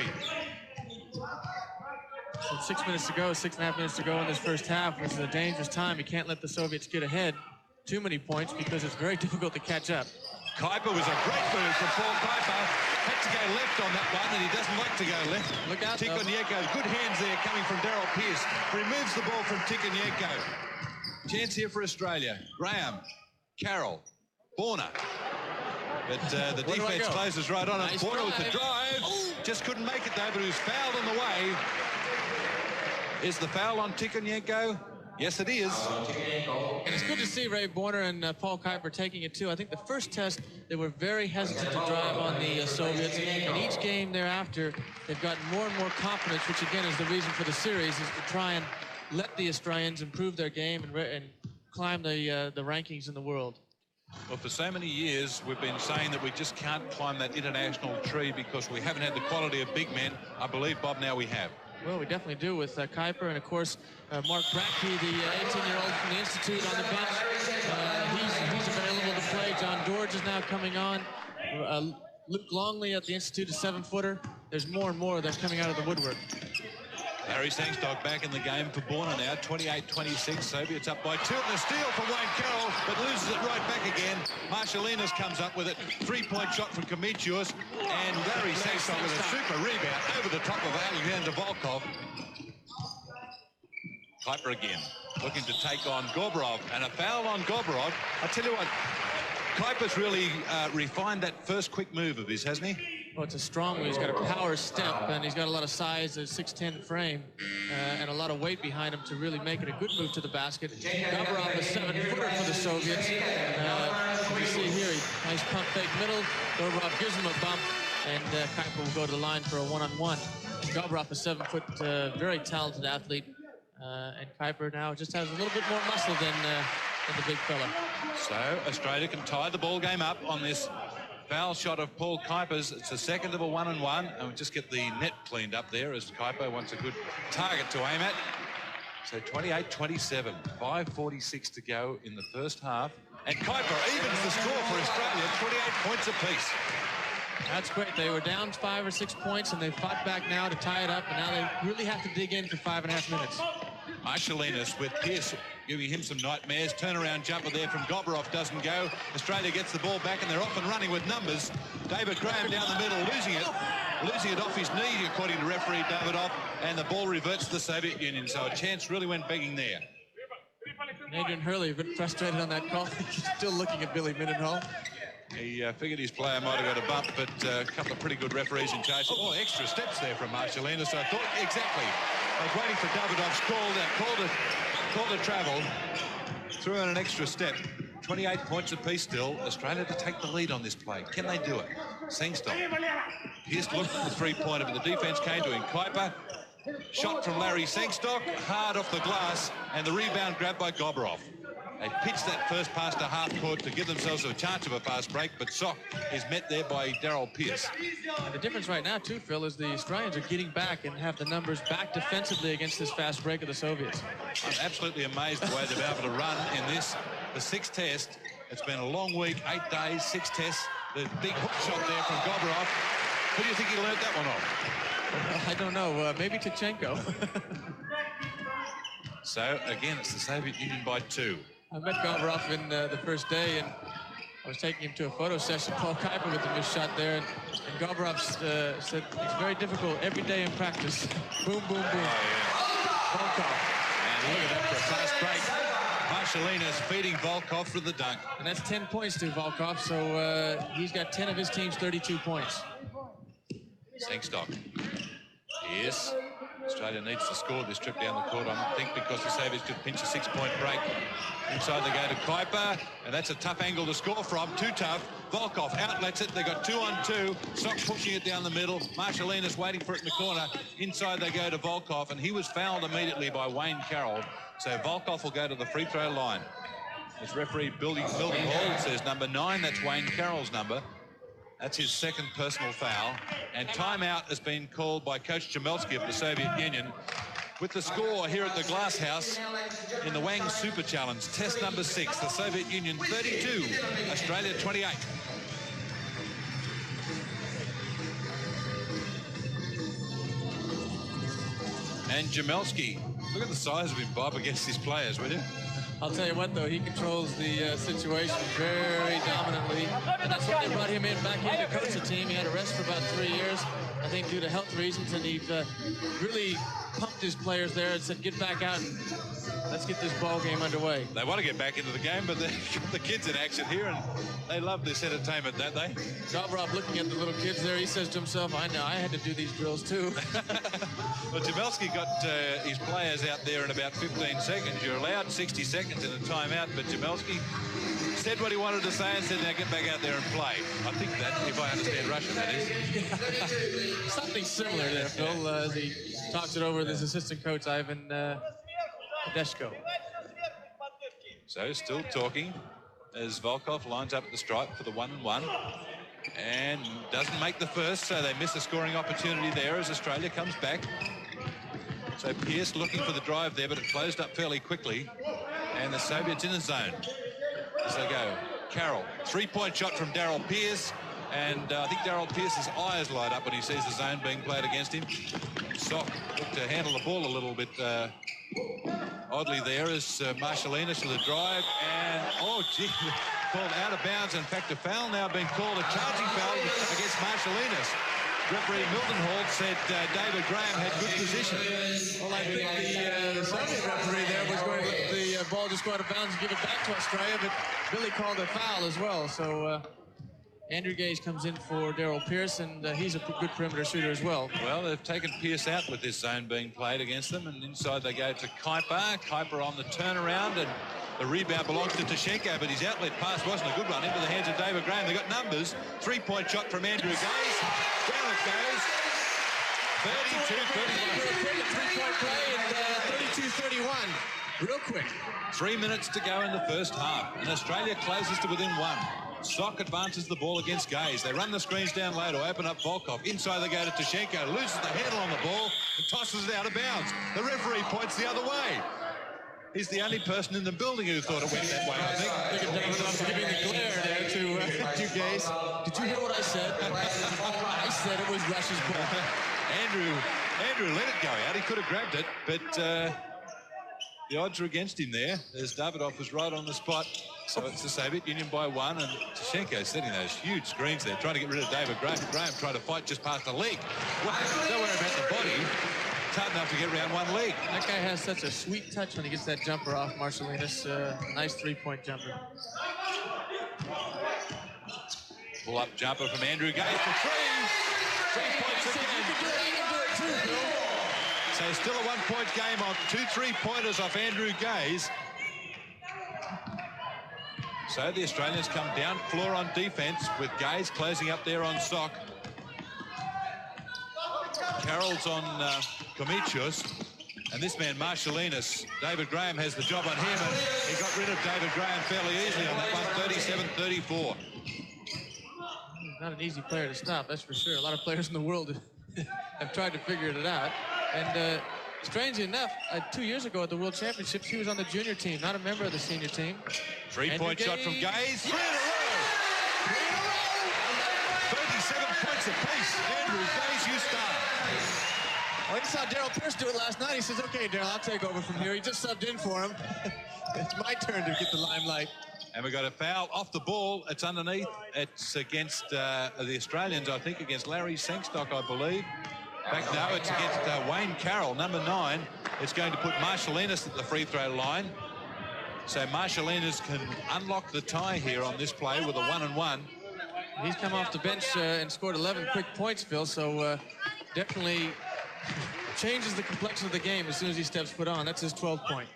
S6: So 6 minutes to go, 6.5 minutes to go in this first half. This is a dangerous time. You can't let the Soviets get ahead too many points because it's very difficult to catch up.
S5: Kuiper was a great move from Paul Kuiper. Had to go left on that one, and he doesn't like to go left.
S6: Look out,
S5: Tkachenko, good hands there coming from Daryl Pearce. Removes the ball from Tkachenko. Chance here for Australia. Graham, Carroll, Borna. But the defense closes right on it. Borna with the drive. Just couldn't make it, though, but he was fouled on the way. Is the foul on Tkachenko? Yes, it is.
S6: And it's good to see Ray Borna and Paul Kuiper taking it, too. I think the first test, they were very hesitant to drive on the Soviets. And each game thereafter, they've gotten more and more confidence, which, again, is the reason for the series, is to try and let the Australians improve their game and climb the rankings in the world.
S5: Well, for so many years, we've been saying that we just can't climb that international tree because we haven't had the quality of big men. I believe, Bob, now we have.
S6: Well, we definitely do with Kuiper and, of course, Mark Bradtke, the 18-year-old from the Institute on the bench. He's available to play. John George is now coming on. Luke Longley at the Institute, a 7-footer. There's more and more that's coming out of the woodwork.
S5: Larry Sangstock back in the game for Borna now, 28-26. Soviets up by 2. And a steal from Wayne Carroll, but loses it right back again. Marcellinus comes up with it. 3-point shot from Komicius. And Larry Sangstock with a super rebound over the top of Alexander Volkov. Kuiper again, looking to take on Gobrov. And a foul on Gobrov. I tell you what, Kuiper's really refined that first quick move of his, hasn't he?
S6: Well, it's a strong one. He's got a power step, and he's got a lot of size, a 6'10" frame, and a lot of weight behind him to really make it a good move to the basket. Gobrov, a 7-footer for the Soviets. You see here, nice pump fake middle. Gobrov gives him a bump, and Kuiper will go to the line for a one-on-one. Gobrov, a 7-foot, very talented athlete, and Kuiper now just has a little bit more muscle than the big fella.
S5: So Australia can tie the ball game up on this foul shot of Paul Kuiper's. It's the second of a one-on-one, and we'll just get the net cleaned up there as Kuiper wants a good target to aim at. So 28-27, 5:46 to go in the first half. And Kuiper evens the score for Australia, 28 points apiece.
S6: That's great. They were down 5 or 6 points, and they fought back now to tie it up, and now they really have to dig in for 5.5 minutes.
S5: Marcellinus with Pearce giving him some nightmares. Turnaround jumper there from Gobrov doesn't go. Australia gets the ball back, and they're off and running with numbers. David Graham down the middle, losing it off his knee, according to referee Davidoff, and the ball reverts to the Soviet Union. So a chance really went begging there.
S6: Adrian Hurley a bit frustrated on that call. He's still looking at Billy Mendenhall.
S5: He figured his player might have got a bump, but a couple of pretty good referees in charge. Oh, extra steps there from Marcellinus. So I thought, exactly. I was waiting for Davidoff's call to travel. Threw in an extra step. 28 points apiece still. Australia to take the lead on this play. Can they do it? Sangstock. Pearce looked for the three-pointer, but the defense came to him. Kuiper. Shot from Larry Sangstock. Hard off the glass. And the rebound grabbed by Gobrov. They pitched that first pass to half court to give themselves a chance of a fast break, but Sock is met there by Daryl Pearce.
S6: And the difference right now, too, Phil, is the Australians are getting back and have the numbers back defensively against this fast break of the Soviets.
S5: I'm absolutely amazed the way they've been able to run in this, the sixth test. It's been a long week, 8 days, 6 tests. The big hook shot there from Gobrov. Who do you think he learned that one off?
S6: I don't know, maybe Tkachenko.
S5: So, again, it's the Soviet Union by 2.
S6: I met Gavrov in the first day, and I was taking him to a photo session. Paul Kuiper with the missed shot there, and Gavrov said it's very difficult every day in practice. Boom, boom, boom. Volkov.
S5: And look at that for a fast break. Marshalinas feeding Volkov for the dunk.
S6: And that's 10 points to Volkov, so he's got 10 of his team's 32 points.
S5: Sinkstock. Yes. Australia needs to score this trip down the court, I think, because the Soviets could pinch a 6-point break. Inside they go to Kuiper, and that's a tough angle to score from. Too tough. Volkov outlets it. They got 2-on-2. Sock pushing it down the middle. Marshalinas waiting for it in the corner. Inside they go to Volkov, and he was fouled immediately by Wayne Carroll. So Volkov will go to the free throw line. As referee Milton Hall says number 9, that's Wayne Carroll's number. That's his second personal foul. And timeout has been called by Coach Jamelski of the Soviet Union. With the score here at the Glass House in the Wang Super Challenge, test number 6, the Soviet Union 32, Australia 28. And Jamelski, look at the size of him, Bob, against his players, will you?
S6: I'll tell you what, though, he controls the situation very dominantly. And that's why they brought him back in to coach the team. He had a rest for about 3 years, I think, due to health reasons. And he really pumped his players there and said, get back out and let's get this ball game underway.
S5: They want to get back into the game, but they've got the kids in action here, and they love this entertainment, don't they?
S6: Gavrov looking at the little kids there, he says to himself, I know, I had to do these drills too.
S5: Well, Jamelski got his players out there in about 15 seconds. You're allowed 60 seconds in a timeout, but Jamelski said what he wanted to say and said, now get back out there and play. I think that, if I understand Russian, that is.
S6: Something similar there, Phil, as he talks it over with his assistant coach, Ivan Deshko.
S5: So still talking as Volkov lines up at the stripe for the 1-1 and doesn't make the first, so they miss a scoring opportunity there as Australia comes back. So Pearce looking for the drive there, but it closed up fairly quickly, and the Soviets in the zone as they go. Carroll, 3-point shot from Daryl Pearce, and I think Daryl Pearce's eyes light up when he sees the zone being played against him. Sock looked to handle the ball a little bit oddly there as Marshalinas to the drive, and oh gee, called out of bounds. In fact, a foul now being called, a charging foul against Marshalinas. Referee Milton Hall said David Graham had good position.
S6: Well, I think the Soviet referee there was going to let the ball just go out of bounds and give it back to Australia, but Billy called a foul as well. So Andrew Gage comes in for Daryl Pearce, and he's a good perimeter shooter as well.
S5: Well, they've taken Pearce out with this zone being played against them, and inside they go to Kuiper. Kuiper on the turnaround, and the rebound belongs to Tkachenko, but his outlet pass wasn't a good one into the hands of David Graham. They got numbers. 3-point shot from Andrew Gage. Down it goes. 32-31.
S6: Three-point play and 32-31. Real quick.
S5: 3 minutes to go in the first half, and Australia closes to within 1. Sock advances the ball against Gaze. They run the screens down low to open up Volkov. Inside they go to Tkachenko, loses the handle on the ball and tosses it out of bounds. The referee points the other way. He's the only person in the building who thought it went that way, I think.
S6: I think Davidoff giving the glare there to Gaze. Did you hear what I said? I said it was Russia's ball.
S5: Andrew let it go out. He could have grabbed it, but the odds are against him there, as Davidoff was right on the spot. So it's the Soviet Union by 1, and Tkachenko setting those huge screens there, trying to get rid of David Graham. Graham trying to fight just past the leg. Well, don't worry about the body. It's hard enough to get around one leg.
S6: That guy has such a sweet touch when he gets that jumper off Marshalinas. Nice 3-point jumper.
S5: Pull-up jumper from Andrew Gage for 3. 3 points again. So still a 1-point game on 2 3-pointers off Andrew Gaze. So the Australians come down floor on defense with Gaze closing up there on Sock. Carroll's on Komicius. And this man, Marshalinas, David Graham has the job on him, and he got rid of David Graham fairly easily on that one, 37-34.
S6: He's not an easy player to stop, that's for sure. A lot of players in the world have tried to figure it out. And strangely enough, 2 years ago at the World Championships, he was on the junior team, not a member of the senior team.
S5: 3-point shot from Gaze. 3 in a row. 37 points apiece. Andrew Gaze, you start.
S6: Well, he saw Daryl Pierce do it last night. He says, okay, Daryl, I'll take over from here. He just subbed in for him. It's my turn to get the limelight.
S5: And we've got a foul off the ball. It's underneath. It's against the Australians, I think, against Larry Sengstock, I believe. In fact, no, it's against Wayne Carroll, number 9. It's going to put Marshalinas at the free throw line. So Marshalinas can unlock the tie here on this play with a 1-and-1.
S6: He's come off the bench and scored 11 quick points, Phil, so definitely changes the complexion of the game as soon as he steps foot on. That's his 12th point.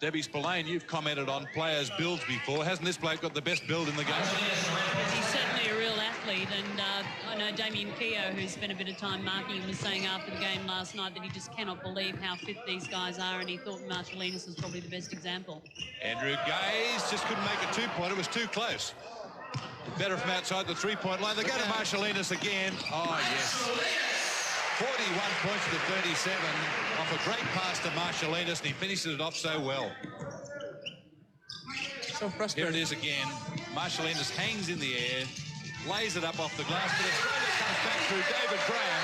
S5: Debbie Spillane, you've commented on players' builds before. Hasn't this bloke got the best build in the game?
S1: He's certainly a real athlete, and I know Damien Keogh, who spent a bit of time marking him, was saying after the game last night that he just cannot believe how fit these guys are, and he thought Marshalinas was probably the best example.
S5: Andrew Gaze just couldn't make a two-pointer. It was too close. Better from outside the three-point line. They go to Marshalinas again. Oh, yes. 41 points to 37 off a great pass to Marshalinas, and he finishes it off so well.
S6: So frustrating.
S5: Here it is again. Marshalinas hangs in the air, lays it up off the glass, but Australia comes back through David Graham.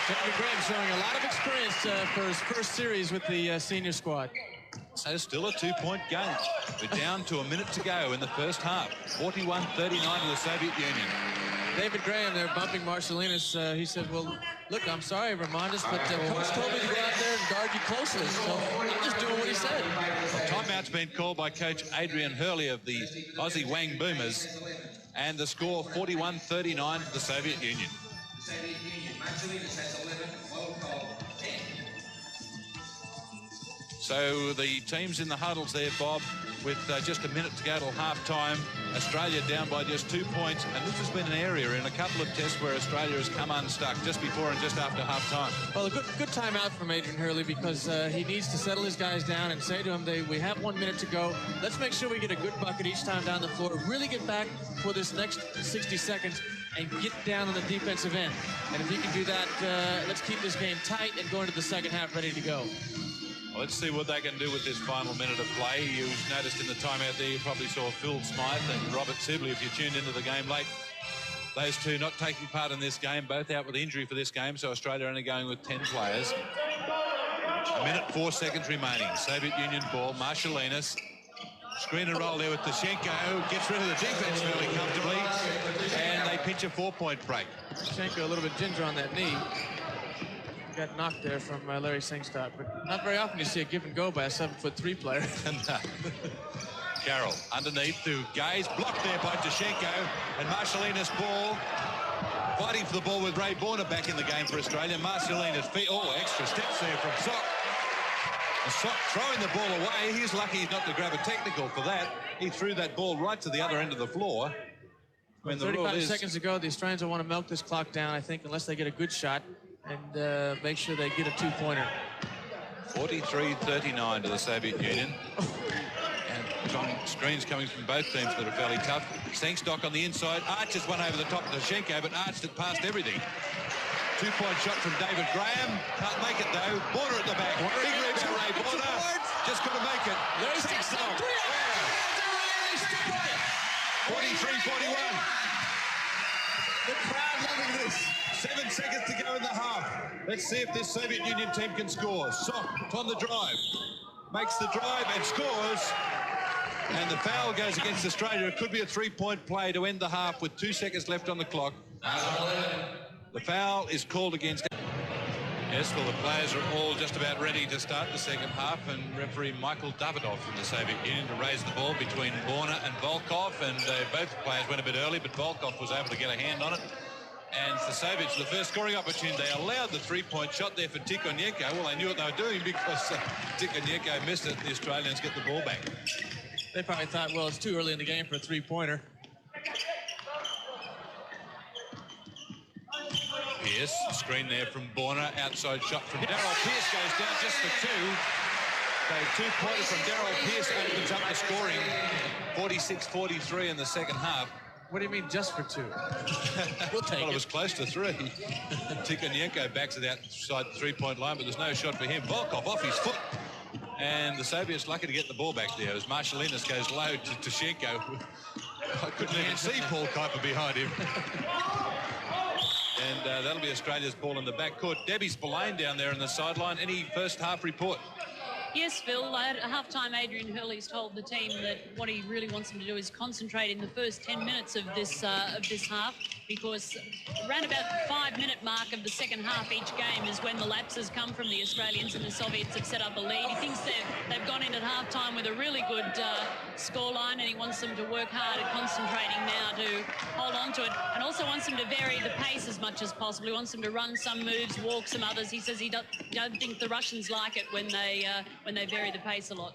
S6: David Graham showing a lot of experience for his first series with the senior squad.
S5: So still a two-point game. We're down to a minute to go in the first half. 41-39 to the Soviet Union.
S6: David Graham there bumping Marshalinas. He said, well, look, I'm sorry, Ramondas, but coach told me to go out there and guard you closely, so I'm just doing what he said.
S5: Timeout's been called by coach Adrian Hurley of the Aussie Wang Boomers, and the score 41-39 for the Soviet Union. So the teams in the huddles there, Bob, with just a minute to go till half-time. Australia down by just 2 points, and this has been an area in a couple of tests where Australia has come unstuck just before and just after half-time.
S6: Well, a good timeout from Adrian Hurley, because he needs to settle his guys down and say to them, we have 1 minute to go. Let's make sure we get a good bucket each time down the floor. Really get back for this next 60 seconds and get down on the defensive end. And if you can do that, let's keep this game tight and go into the second half ready to go.
S5: Well, let's see what they can do with this final minute of play. You noticed in the timeout there, you probably saw Phil Smythe and Robert Sibley, if you tuned into the game late. Those two not taking part in this game, both out with injury for this game, so Australia only going with 10 players. A minute, 4 seconds remaining. Soviet Union ball, Marshalinas. Screen and roll there with Tkachenko. Gets rid of the defense fairly comfortably. And they pinch a 4-point break.
S6: Tkachenko a little bit ginger on that knee. Got knocked there from Larry Sengstock, but not very often you see a give and go by a 7'3" player.
S5: Carroll underneath to Gaze, blocked there by Tkachenko, and Marshalinas ball, fighting for the ball with Ray Borner back in the game for Australia. Marshalinas feet, extra steps there from Sock. Sock throwing the ball away. He's lucky he's not to grab a technical for that. He threw that ball right to the other end of the floor.
S6: When 35 seconds ago, the Australians will want to milk this clock down, I think, unless they get a good shot and make sure they get a two-pointer.
S5: 43-39 to the Soviet Union. And John, screens coming from both teams that are fairly tough. Sengstock on the inside. Arch just went over the top of Tkachenko, but Arch had passed everything. Two-point shot from David Graham. Can't make it, though. Border at the back. Big rebound, Ray Border. Just got to make it.
S6: There's Sengstock.
S5: 43-41.
S6: The crowd loving this.
S5: 7 seconds to go in the half. Let's see if this Soviet Union team can score. Sock on the drive. Makes the drive and scores. And the foul goes against Australia. It could be a three-point play to end the half with 2 seconds left on the clock. The foul is called against. Yes, well, the players are all just about ready to start the second half, and referee Michael Davidov from the Soviet Union to raise the ball between Borner and Volkov, and both players went a bit early, but Volkov was able to get a hand on it. And the Soviets, the first scoring opportunity, they allowed the three-point shot there for Tkachenko. Well, they knew what they were doing because Tkachenko missed it. The Australians get the ball back.
S6: They probably thought, well, it's too early in the game for a three-pointer.
S5: Pierce, screen there from Borner, outside shot from Daryl Pierce goes down just for two. So two-pointer from Daryl Pierce opens up the scoring. 46-43 in the second half.
S6: What do you mean just for two? We'll take
S5: it was close to three. Tkachenko backs it outside the three-point line, but there's no shot for him. Volkov off his foot. And the Soviets lucky to get the ball back there as Marshalinas goes low to Tkachenko. I couldn't even see Paul Kuiper behind him. And that'll be Australia's ball in the backcourt. Debbie Spillane down there in the sideline. Any first half report?
S1: Yes, Phil. At half-time, Adrian Hurley's told the team that what he really wants them to do is concentrate in the first 10 minutes of this half, because around about the 5-minute mark of the second half each game is when the lapses come from the Australians, and the Soviets have set up a lead. He thinks they've gone in at half-time with a really good scoreline, and he wants them to work hard at concentrating now to hold on to it, and also wants them to vary the pace as much as possible. He wants them to run some moves, walk some others. He says he don't think the Russians like it when they vary the pace a lot.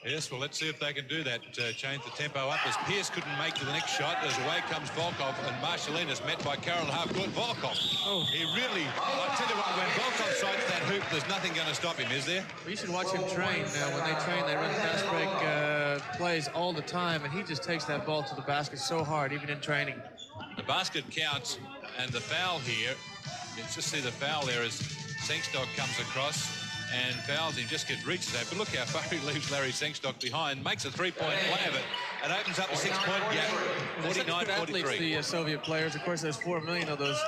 S5: Yes, well, let's see if they can do that, change the tempo up, as Pearce couldn't make to the next shot, as away comes Volkov, and Marshallina's met by Carroll half-court. Volkov, he really, I'll tell you what, when Volkov sights that hoop, there's nothing going to stop him, is there?
S6: Well, you should watch him train. When they train, they run fast break plays all the time, and he just takes that ball to the basket so hard, even in training.
S5: The basket counts, and the foul here, let's just see the foul there as Sengstock comes across and fouls him, just gets reached there. But look how far he leaves Larry Sengstock behind, makes a three-point play of it, and opens up a 6-point gap, 49-43.
S6: The Soviet players, of course, there's 4 million of those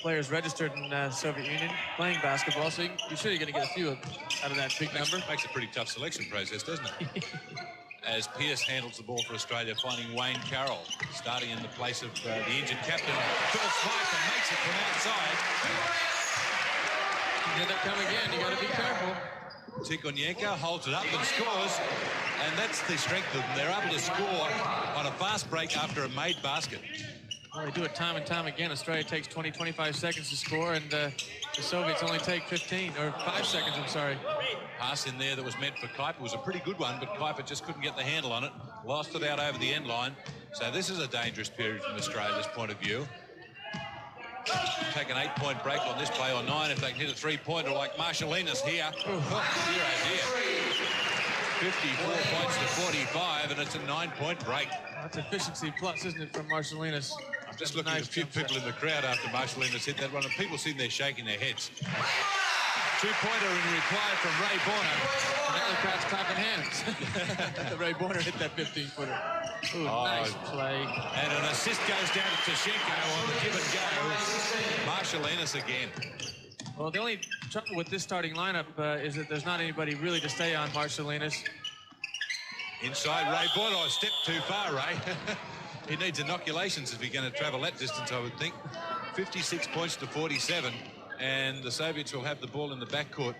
S6: players registered in the Soviet Union playing basketball, so you're sure you're going to get a few out of that big number.
S5: Makes a pretty tough selection process, doesn't it? As Pearce handles the ball for Australia, finding Wayne Carroll, starting in the place of the injured captain. Phil Spicer makes it from outside.
S6: You hear that come again, you got to be careful.
S5: Tkachenko holds it up and scores, and that's the strength of them. They're able to score on a fast break after a made basket.
S6: Well, they do it time and time again. Australia takes 20, 25 seconds to score, and the Soviets only take 15, or 5 seconds, I'm sorry.
S5: Pass in there that was meant for Kuiper was a pretty good one, but Kuiper just couldn't get the handle on it. Lost it out over the end line. So this is a dangerous period from Australia's point of view. Take an 8-point break on this play, or 9 if they can hit a 3-pointer like Marshallina's here. Oh, dear. 54 points to 45, and it's a 9-point break.
S6: That's efficiency plus, isn't it, from Marshallina's?
S5: I'm just looking at a few people in the crowd after Marshallina's hit that one, and people seem they're shaking their heads. 2-pointer in reply from Ray Borner.
S6: Now the crowd's clapping hands. Ray Borner hit that 15-footer. Nice play.
S5: And an assist goes down to Tkachenko on the give and go. Marshallina's again.
S6: Well, the only trouble with this starting lineup is that there's not anybody really to stay on Marshallina's.
S5: Inside Ray Borner, a step too far, Ray. He needs inoculations if he's going to travel that distance, I would think. 56 points to 47, and the Soviets will have the ball in the backcourt.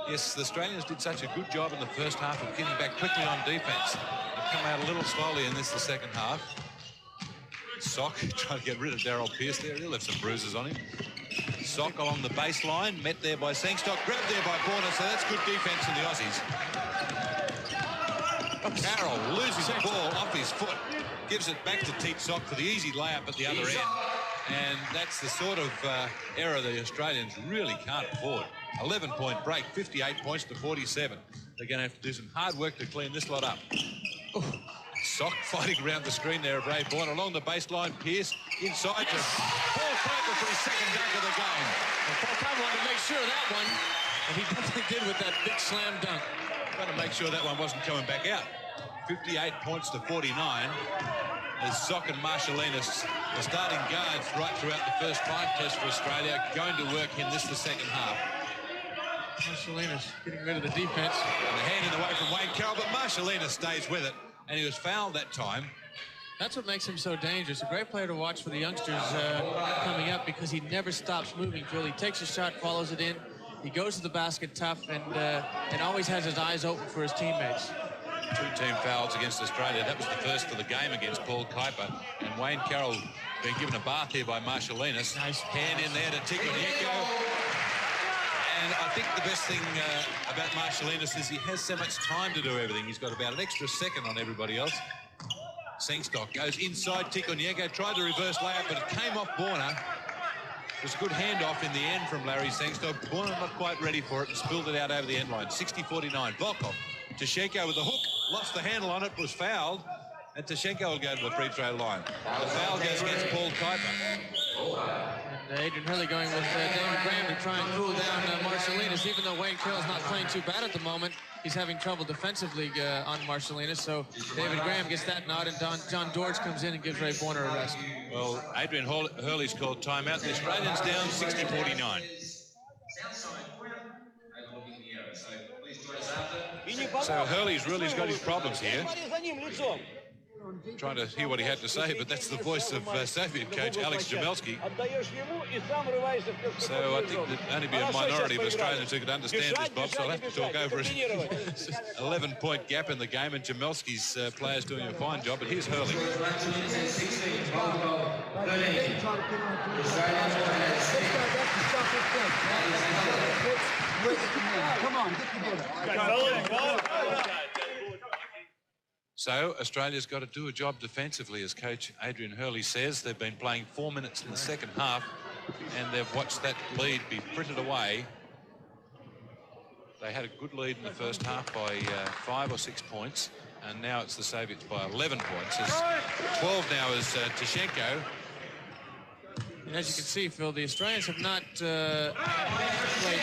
S5: Yes, the Australians did such a good job in the first half of getting back quickly on defense. They've come out a little slowly in the second half. Sock trying to get rid of Daryl Pearce there. He'll have some bruises on him. Sock along the baseline, met there by Sengstock, grabbed there by Borner, so that's good defense in the Aussies. Carroll loses the ball off his foot, gives it back to Teat Sock for the easy layup at the other end. And that's the sort of error the Australians really can't afford. 11-point break, 58 points to 47. They're going to have to do some hard work to clean this lot up. Sock fighting around the screen there of Ray Borner. Along the baseline, Pearce inside to Paul Kuiper for his second dunk of the game.
S6: And Paul Kuiper wanted to make sure of that one, and he definitely did with that big slam dunk.
S5: Got to make sure that one wasn't coming back out. 58 points to 49. As Sock and Marshallina's the starting guards right throughout the first 5 tests for Australia, going to work in this the second half.
S6: Marshallina's getting rid of the defense.
S5: And the hand in the way from Wayne Carroll, but Marshallina stays with it, and he was fouled that time.
S6: That's what makes him so dangerous. A great player to watch for the youngsters coming up, because he never stops moving. Phil, he takes a shot, follows it in. He goes to the basket tough, and always has his eyes open for his teammates.
S5: 2 team fouls against Australia. That was the first of the game against Paul Kuiper. And Wayne Carroll being given a bath here by Marshallina's.
S6: Nice
S5: hand in there to Tkachenko. And I think the best thing about Marshallina's is he has so much time to do everything. He's got about an extra second on everybody else. Sengstock goes inside Tkachenko, tried to reverse layup, but it came off Borner. It was a good handoff in the end from Larry Sengstock. Borner not quite ready for it and spilled it out over the end line. 60-49. Volkov. Tkachenko with the hook, lost the handle on it, was fouled, and Tkachenko will go to the free throw line. The foul goes against Paul Kuiper.
S6: Adrian Hurley going with David Graham to try and cool down Marcellinus. Even though Wayne Carroll's not playing too bad at the moment, he's having trouble defensively on Marcellinus. So David Graham gets that nod, and John Dorge comes in and gives Ray Borner a rest.
S5: Well, Adrian Hurley's called timeout. The Australians down 60-49. So Hurley's really got his problems here. Trying to hear what he had to say, but that's the voice of Soviet coach Alex Jamelski. So I think there'd only be a minority of Australians who could understand this, Bob, so I'll have to talk over it. 11-point gap in the game, and Jamelski's players doing a fine job, but here's Hurley.
S3: Come on, get together.
S5: So Australia's got to do a job defensively, as coach Adrian Hurley says. They've been playing 4 minutes in the second half, and they've watched that lead be frittered away. They had a good lead in the first half by 5 or 6 points, and now it's the Soviets by 11 points. It's 12 now is Tkachenko.
S6: And as you can see, Phil, the Australians have not played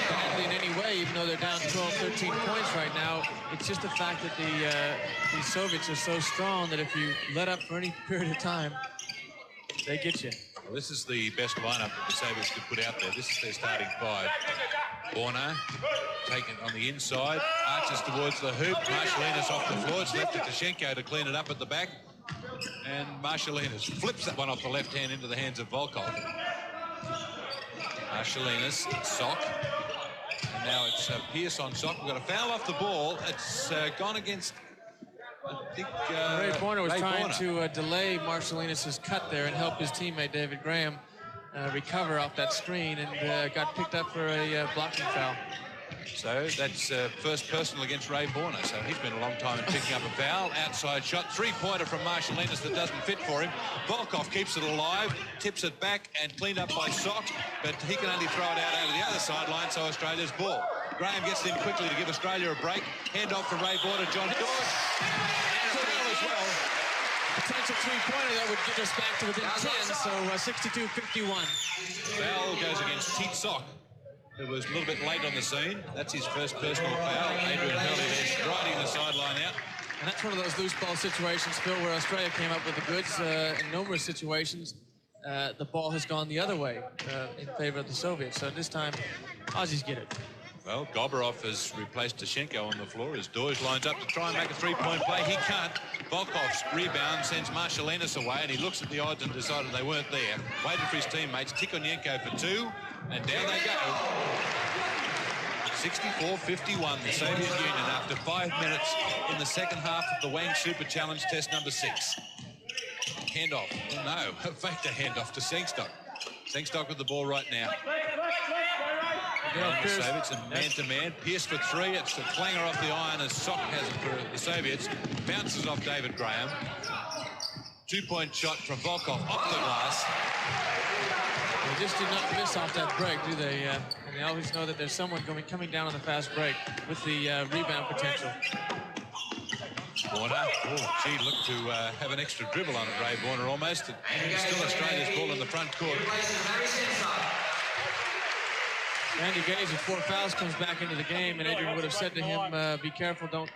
S6: badly in any way, even though they're down 12, 13 points right now. It's just the fact that the Soviets are so strong that if you let up for any period of time, they get you.
S5: Well, this is the best lineup that the Soviets could put out there. This is their starting five. Borner taken on the inside, arches towards the hoop. Marcellinus off the floor. It's left to Tkachenko to clean it up at the back. And Marcellinus flips that one off the left hand into the hands of Volkov. Marcellinus, Sock. And now it's Pierce on Sock. We've got a foul off the ball. It's gone against, I think,
S6: Ray Borner was trying to delay Marcellinus' cut there and help his teammate David Graham recover off that screen, and got picked up for a blocking foul.
S5: So that's first personal against Ray Borner. So he's been a long time in picking up a foul. Outside shot, three-pointer from Marcellinus that doesn't fit for him. Volkov keeps it alive, tips it back, and cleaned up by Sock, but he can only throw it out over the other sideline, so Australia's ball. Graham gets in quickly to give Australia a break. Hand off for Ray Borner, John Dorge. And a foul as well.
S6: Potential three-pointer that would get us back to within 10, so 62-51.
S5: Foul goes against Teet Sock, who was a little bit late on the scene. That's his first personal foul. Adrian Hurley there striding the sideline out.
S6: And that's one of those loose ball situations, Phil, where Australia came up with the goods. In numerous situations, the ball has gone the other way in favor of the Soviets. So this time, Aussies get it.
S5: Well, Goborov has replaced Tkachenko on the floor as Dorge lines up to try and make a three-point play. He can't. Volkov's rebound sends Marcellinus away, and he looks at the odds and decided they weren't there. Waited for his teammates. Tkachenko for two, and down they go. 64-51, the Soviet Union after 5 minutes in the second half of the Wang Super Challenge test number 6. Handoff. Oh, no, fake the handoff to Sengstock. Sengstock with the ball right now. The Soviets and man-to-man. Pierce for three. It's a clanger off the iron as Sock has it for the Soviets. Bounces off David Graham. Two-point shot from Volkov off the glass.
S6: They just do not miss off that break, do they? And they always know that there's someone coming down on the fast break with the rebound potential.
S5: Borner. Oh, gee, look to have an extra dribble on it, Ray Borner almost. It's still Australia's ball in the front court.
S6: Randy Gage with 4 fouls comes back into the game, and Adrian would have said to him, be careful, don't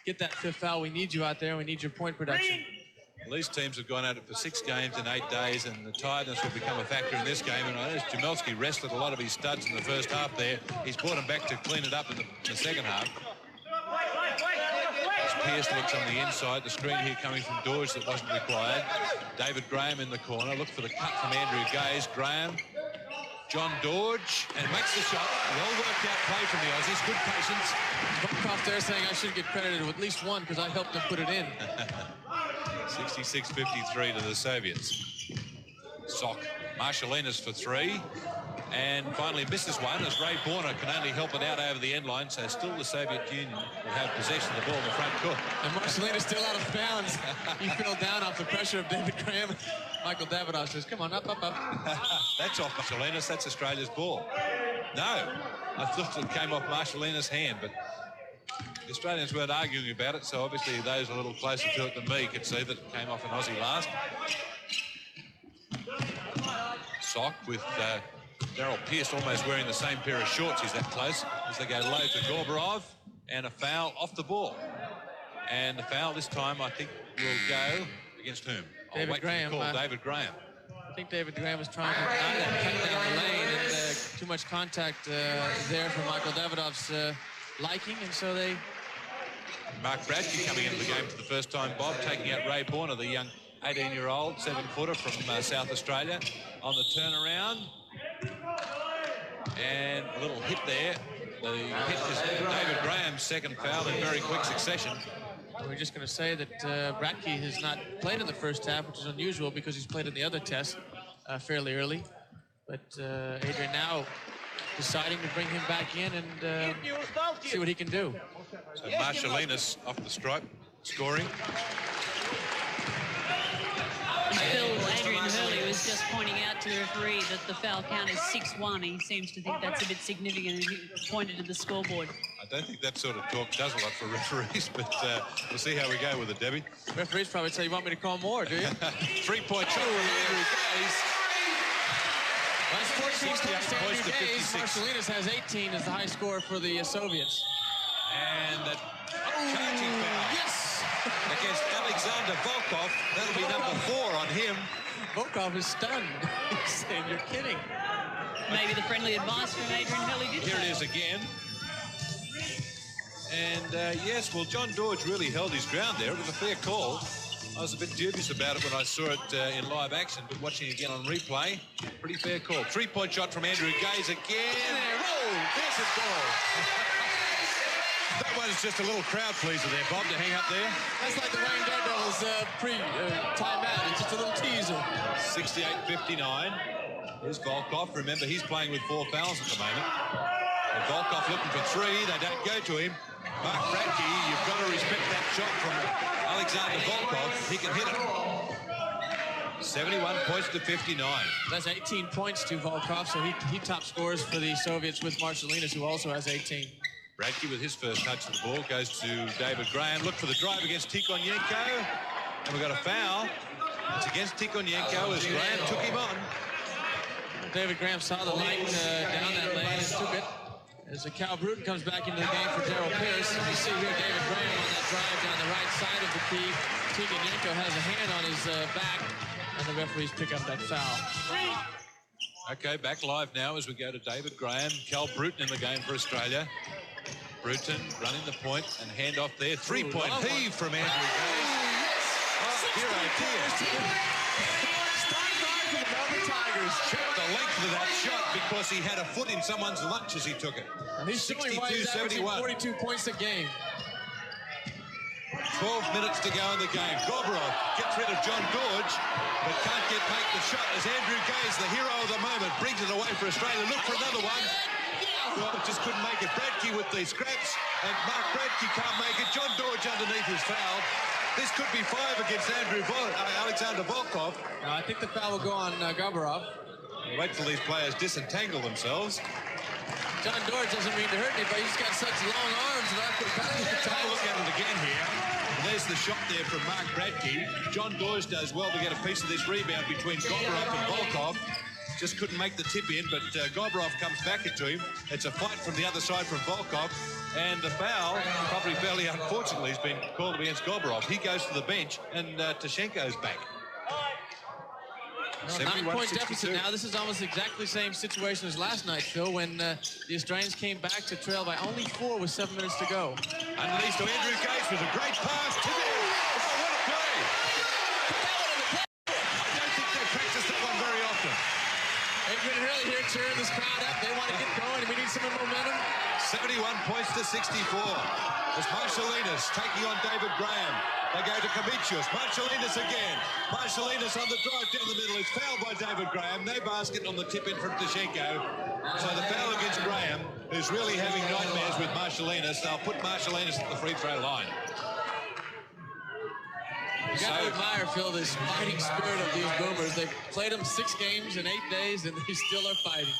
S6: get that 5th foul. We need you out there. We need your point production.
S5: Well, these teams have gone at it for 6 games in 8 days, and the tiredness will become a factor in this game. And I noticed Jamelski rested a lot of his studs in the first half there. He's brought them back to clean it up in the second half. As Pierce looks on the inside, the screen here coming from Dorge that wasn't required. David Graham in the corner. Look for the cut from Andrew Gaze. Graham. John Dorge, and makes the shot. Well worked out play from the Aussies. Good patience.
S6: Volkov there saying I should get credited with at least one because I helped them put it in.
S5: 66-53 to the Soviets. Sock. Marcellinus for 3. And finally misses one as Ray Borner can only help it out over the end line. So still the Soviet Union will have possession of the ball in the front court.
S6: And Marcellinus still out of bounds. He fell down off the pressure of David Graham. Michael Davidoff says, come on, up.
S5: That's off Marcellinus. That's Australia's ball. No, I thought it came off Marcellinus' hand, but the Australians weren't arguing about it, so obviously those a little closer to it than me could see that it came off an Aussie last. Sock with Daryl Pierce almost wearing the same pair of shorts. He's that close as they go low to Gorbarov, and a foul off the ball. And the foul this time, I think, will go against whom?
S6: David Graham.
S5: David Graham.
S6: I think David Graham was trying to cut down the lane, and too much contact there for Michael Davidov's liking, and so they...
S5: Mark Bradtke coming into the game for the first time, Bob, taking out Ray Borner, the young 18-year-old, 7-footer from South Australia, on the turnaround. And a little hit there. The hit is David Graham's second foul in very quick succession.
S6: We're just going to say that Bradtke has not played in the first half, which is unusual because he's played in the other test fairly early. But Adrian now deciding to bring him back in and see what he can do.
S5: So Marshalinas off the stripe, scoring.
S1: Phil, Adrian Hurley was just pointing out to the referee that the foul count is 6-1. He seems to think that's a bit significant, and he pointed to the scoreboard.
S5: I don't think that sort of talk does a lot for referees, but we'll see how we go with it, Debbie.
S6: Referees probably say, you want me to call more, do you?
S5: 3-point shot from Andrew Gaze.
S6: That's 14 points to Andrew Gaze. Marshalinas has 18 as the high score for the Soviets.
S5: And that charging foul.
S6: Yes!
S5: Against Alexander Volkov. That'll be number 4 on him.
S6: Volkov is stunned. He's saying, you're kidding.
S1: Maybe the friendly advice from Adrian Hurley did.
S5: Here it is again. And yes, well, John Dodge really held his ground there. It was a fair call. I was a bit dubious about it when I saw it in live action, but watching it again on replay, pretty fair call. 3-point shot from Andrew Gaze again. Oh, there's a goal. That one's just a little crowd pleaser there, Bob, to hang up there.
S6: That's like the Wang Daredevils pre-timeout. It's just a little teaser.
S5: 68-59. Here's Volkov. Remember, he's playing with 4 fouls at the moment. And Volkov looking for 3. They don't go to him. Mark Bradtke, you've got to respect that shot from Alexander Volkov. He can hit it. 71 points to 59.
S6: That's 18 points to Volkov, so he top scores for the Soviets with Marshalinas, who also has 18.
S5: Bradtke with his first touch of the ball goes to David Graham. Look for the drive against Tkachenko. And we've got a foul. It's against Tkachenko as Graham took him on.
S6: David Graham saw the light down that lane and took it. As Cal Bruton comes back into the game for Daryl Pierce. You see here David Graham on that drive down the right side of the key. Tkachenko has a hand on his back, and the referees pick up that foul.
S5: Okay, back live now as we go to David Graham. Cal Bruton in the game for Australia. Bruton running the point and hand off there. 3-point heave from Andrew Gaze. Oh, dear, oh dear. Check the length of that shot because he had a foot in someone's lunch as he took it.
S6: He's
S5: 62-71.
S6: 42 points a game.
S5: 12 minutes to go in the game. Gorbarov gets rid of John Dodge, but can't make the shot as Andrew Gaze, the hero of the moment, brings it away for Australia. Look for another one. Well, just couldn't make it. Bradtke with the scraps, and Mark Bradtke can't make it. John Dodge underneath is fouled. This could be 5 against Alexander Volkov.
S6: I think the foul will go on Gorbarov.
S5: We'll wait till these players disentangle themselves.
S6: John Dodge doesn't mean to hurt anybody. He's got such long arms. And
S5: Take a look at it again here. And there's the shot there from Mark Bradtke. John Dodge does well to get a piece of this rebound between Gorbarov and Volkov. Just couldn't make the tip in, but Gorbarov comes back into him. It's a fight from the other side from Volkov. And the foul, probably fairly unfortunately, has been called against Gorbarov. He goes to the bench, and Tkachenko's back.
S6: 9-point deficit now. This is almost exactly the same situation as last night, Phil, when the Australians came back to trail by only 4 with 7 minutes to go.
S5: Underneath to Andrew Gaze with a great pass to there. Oh, what a play! I don't think they practice that one very often.
S6: Adrian Hurley here cheering this crowd up. They want to get going, and we need some momentum.
S5: 71 points to 64. It's Marshalinas taking on David Graham. They go to Komicius. Marshalinas again. Marshalinas on the drive down the middle. It's fouled by David Graham. No basket on the tip in from Tkachenko. So the foul against Graham, who's really having nightmares with Marshalinas. They'll put Marshalinas at the free throw line.
S6: You got to admire, Phil, this fighting spirit of these Boomers. They've played them 6 games in 8 days, and they still are fighting.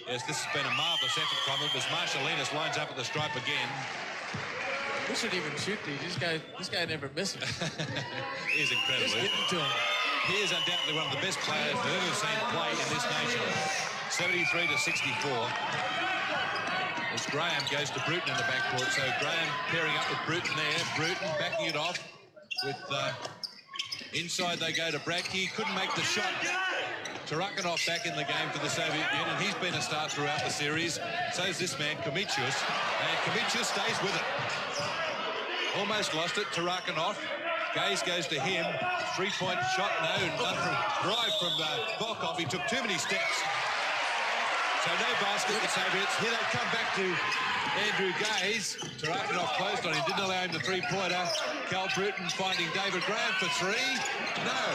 S5: Yes, this has been a marvelous effort from him as Marshalinas lines up at the stripe again.
S6: We shouldn't even shoot these. This guy never misses.
S5: He's incredible.
S6: Just get into him.
S5: He is undoubtedly one of the best players I've ever seen play in this nation. 73-64. As Graham goes to Bruton in the backcourt. So Graham pairing up with Bruton there. Bruton backing it off with inside they go to Bradtke. Couldn't make the shot. Tkachenko back in the game for the Soviet Union. He's been a star throughout the series. So is this man, Komicius. And Komicius stays with it. Almost lost it. Tkachenko. Gaze goes to him. Three-point shot, no. Drive from Volkov. He took too many steps. So no basket for the Soviets. Here they come back to Andrew Gaze. Tkachenko closed on him, didn't allow him the three-pointer. Cal Bruton finding David Graham for three. No.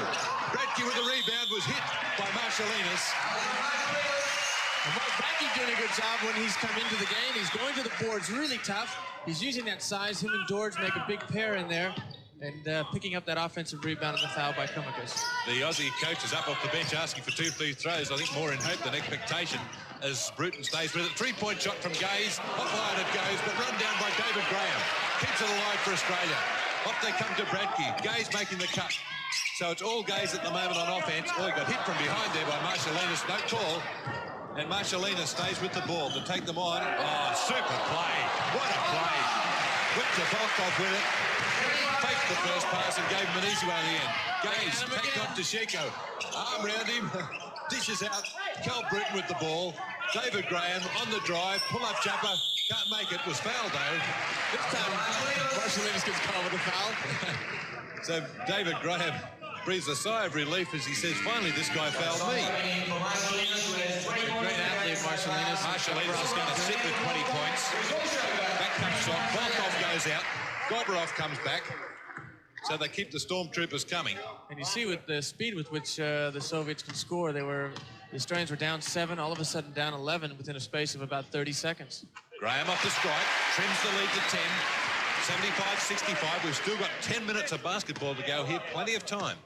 S5: Bradtke with the rebound was hit by Marshalinas.
S6: Mark Bradtke doing a good job when he's come into the game. He's going to the boards really tough. He's using that size. Him and George make a big pair in there. And picking up that offensive rebound on the foul by Komicius.
S5: The Aussie coach is up off the bench asking for 2 free throws. I think more in hope than expectation as Bruton stays with it. Three-point shot from Gaze. Offline it goes, but run down by David Graham. Keeps it alive for Australia. Off they come to Bradtke. Gaze making the cut. So it's all Gaze at the moment on offense. Oh, he got hit from behind there by Marshalinas. No call. And Marshalinas stays with the ball to take them on. Oh, super play. What a play. Whipped to Volkov with it. Faked the first pass and gave him an easy one in the end. Gaze, take on Tkachenko. Arm round him. Dishes out. Cal Bruton with the ball. David Graham on the drive. Pull-up jumper. Can't make it. Was fouled, though.
S6: This time, Marshalinas gets called with a foul.
S5: So David Graham breathes a sigh of relief as he says, finally, this guy fouled me.
S6: Great athlete, Marshalinas.
S5: Marshalinas is going to sit with 20 points. Back comes shot. Volkov goes out. Goborov comes back. So they keep the stormtroopers coming.
S6: And you see with the speed with which the Soviets can score, the Australians were down 7, all of a sudden down 11 within a space of about 30 seconds.
S5: Graham off the strike, trims the lead to 10. 75-65. We've still got 10 minutes of basketball to go here. Plenty of time.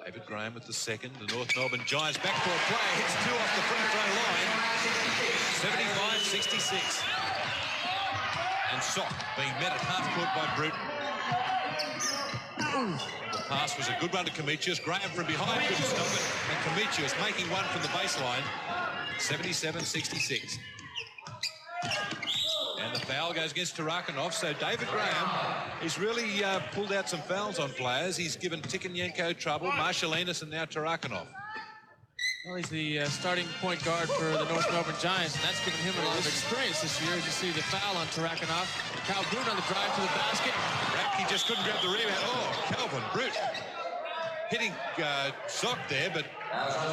S5: David Graham with the second. The North Melbourne Giants backcourt play. Hits 2 off the free throw line. 75-66. And Sock being met at half court by Bruton. The pass was a good one to Komicius. Graham from behind couldn't stop it. And Komicius making one from the baseline. 77-66. And the foul goes against Tkachenko. So David Graham, he's really pulled out some fouls on players. He's given Tkachenko trouble, Marshalinas, and now Tkachenko.
S6: Well, he's the starting point guard for the North Melbourne Giants, and that's given him a lot of experience this year. As you see the foul on Tkachenko. Cal Bruton on the drive to the basket.
S5: Bradtke just couldn't grab the rebound. Oh, Calvin Bruton hitting Sock there, but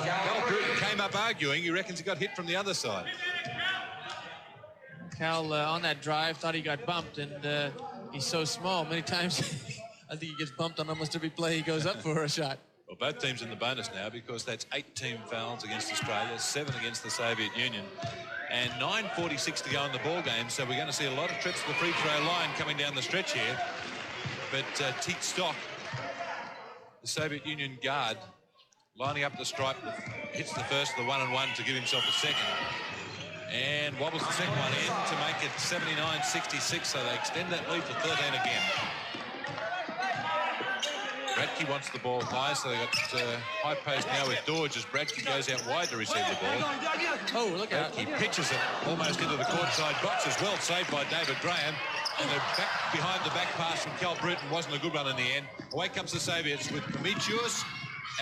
S5: Cal Bruton came up arguing. He reckons he got hit from the other side.
S6: Cal on that drive thought he got bumped, and he's so small. Many times I think he gets bumped on almost every play he goes up for a shot.
S5: Well, both teams in the bonus now because that's 8 team fouls against Australia, 7 against the Soviet Union, and 9:46 to go in the ball game. So we're going to see a lot of trips to the free throw line coming down the stretch here. But Teat Stock, the Soviet Union guard, lining up the stripe, hits the first of the 1-and-1 to give himself a second. And wobbles the second one in to make it 79-66, so they extend that lead to 13 again. Bradtke wants the ball high, so they got high post now with George as Bradtke goes out wide to receive the ball.
S6: Oh, look out.
S5: He pitches it almost into the courtside box as well, saved by David Graham. And the back behind the back pass from Cal Bruton wasn't a good one in the end. Away comes the Soviets with Komicius.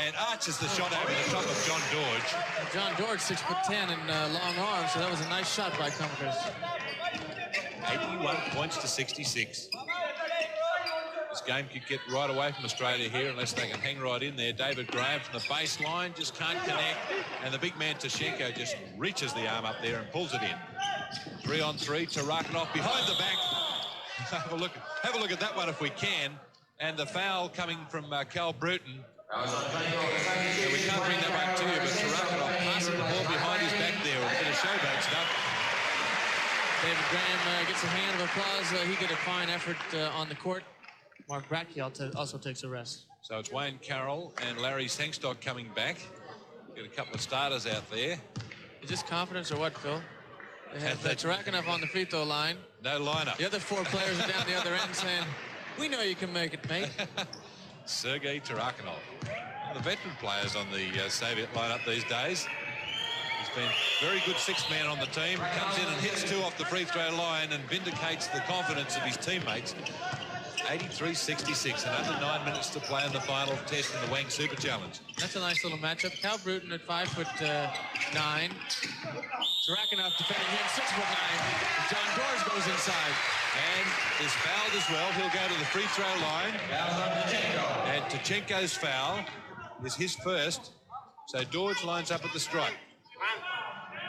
S5: And arches the shot over the top of John George.
S6: John George, 6'10" and long arms, so that was a nice shot by Komicius.
S5: 81 points to 66. This game could get right away from Australia here unless they can hang right in there. David Graham from the baseline just can't connect. And the big man Tkachenko just reaches the arm up there and pulls it in. 3-on-3, Tkachenko behind the back. Have a look at that one if we can. And the foul coming from Cal Bruton. So we can't bring that back to you, but Tkachenko passing the ball behind his back there. A bit of showboat stuff.
S6: David Graham gets a hand of applause. He did a fine effort on the court. Mark Bradtke also takes a rest.
S5: So it's Wayne Carroll and Larry Sangstock coming back. Got a couple of starters out there.
S6: Is this confidence or what, Phil? They have Tkachenko on the free throw line.
S5: No lineup.
S6: The other 4 players are down the other end saying, we know you can make it, mate.
S5: Sergei Tarakhanov. One of the veteran players on the Soviet lineup these days. He's been very good six-man on the team. Comes in and hits 2 off the free throw line and vindicates the confidence of his teammates. 83-66 and under 9 minutes to play in the final test in the Wang Super Challenge.
S6: That's a nice little matchup. Cal Bruton at 5'9". Tarakhanov defending him 6'9". John Doors goes inside.
S5: And is fouled as well. He'll go to the free throw line. And Tkachenko's foul is his first. So Dorge lines up at the strike.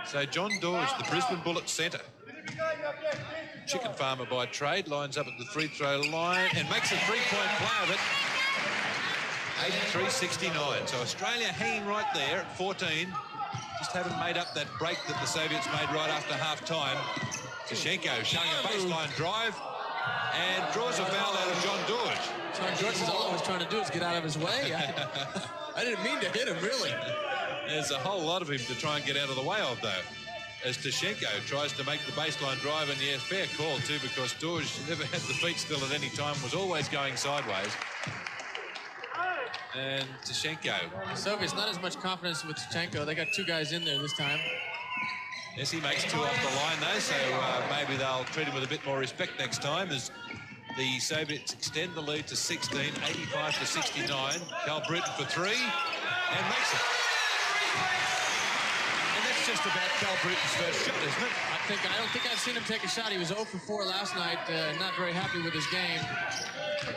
S5: So John Dorge, the Brisbane Bullets centre, chicken farmer by trade, lines up at the free throw line and makes a three-point play of it. 83-69. So Australia hanging right there at 14. Just haven't made up that break that the Soviets made right after half-time. Tkachenko showing a baseline drive and draws a foul out of John Dorge.
S6: John Dorge is all I was trying to do is get out of his way. I didn't mean to hit him, really.
S5: There's a whole lot of him to try and get out of the way of, though, as Tkachenko tries to make the baseline drive. And, yeah, fair call, too, because Dorge never had the feet still at any time, was always going sideways. And Tkachenko.
S6: The Soviets, not as much confidence with Tkachenko. They got 2 guys in there this time.
S5: Yes, he makes 2 off the line, though, so maybe they'll treat him with a bit more respect next time as the Soviets extend the lead to 16, 85-69. Cal Bruton for 3 and makes it. And that's just about Cal Bruton's first shot, isn't it?
S6: I don't think I've seen him take a shot. He was 0 for 4 last night, not very happy with his game.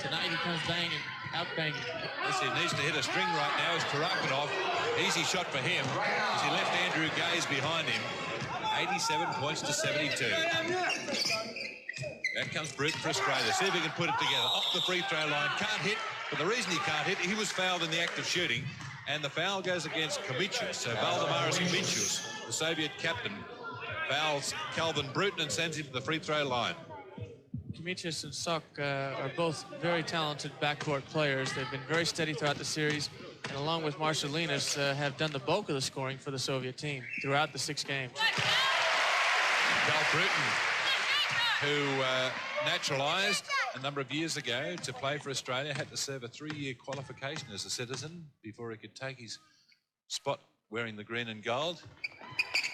S6: Tonight he comes banging, out banging.
S5: Yes, he needs to hit a string right now as Tarakhanov. Easy shot for him as he left Andrew Gaze behind him. 87 points to 72. Back comes Bruton for Australia. See if he can put it together. Off the free throw line. Can't hit. But the reason he can't hit, he was fouled in the act of shooting. And the foul goes against Komicius. So Vladimir Komicius, the Soviet captain, fouls Calvin Bruton and sends him to the free throw line.
S6: Komicius and Sok are both very talented backcourt players. They've been very steady throughout the series. And along with Marcelinus, have done the bulk of the scoring for the Soviet team throughout the 6 games.
S5: Cal Bruton, who naturalised a number of years ago to play for Australia, had to serve a 3-year qualification as a citizen before he could take his spot wearing the green and gold.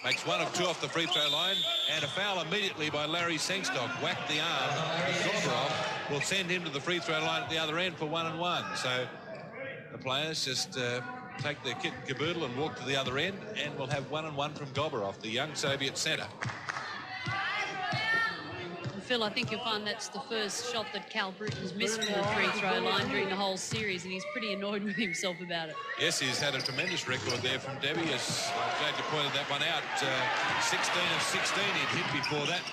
S5: Makes 1 of 2 off the free throw line, and a foul immediately by Larry Sengstock. Whacked the arm. Gorbarov will send him to the free throw line at the other end for 1 and 1. So the players just take their kit and caboodle and walk to the other end, and we'll have 1 and 1 from Gorbarov, the young Soviet centre.
S1: Phil, I think you'll find that's the first shot that Cal Bruton's missed from the free throw line during the whole series, and he's pretty annoyed with himself about it.
S5: Yes, he's had a tremendous record there from Debbie. I'm glad you pointed that one out. 16 of 16 he'd hit before that.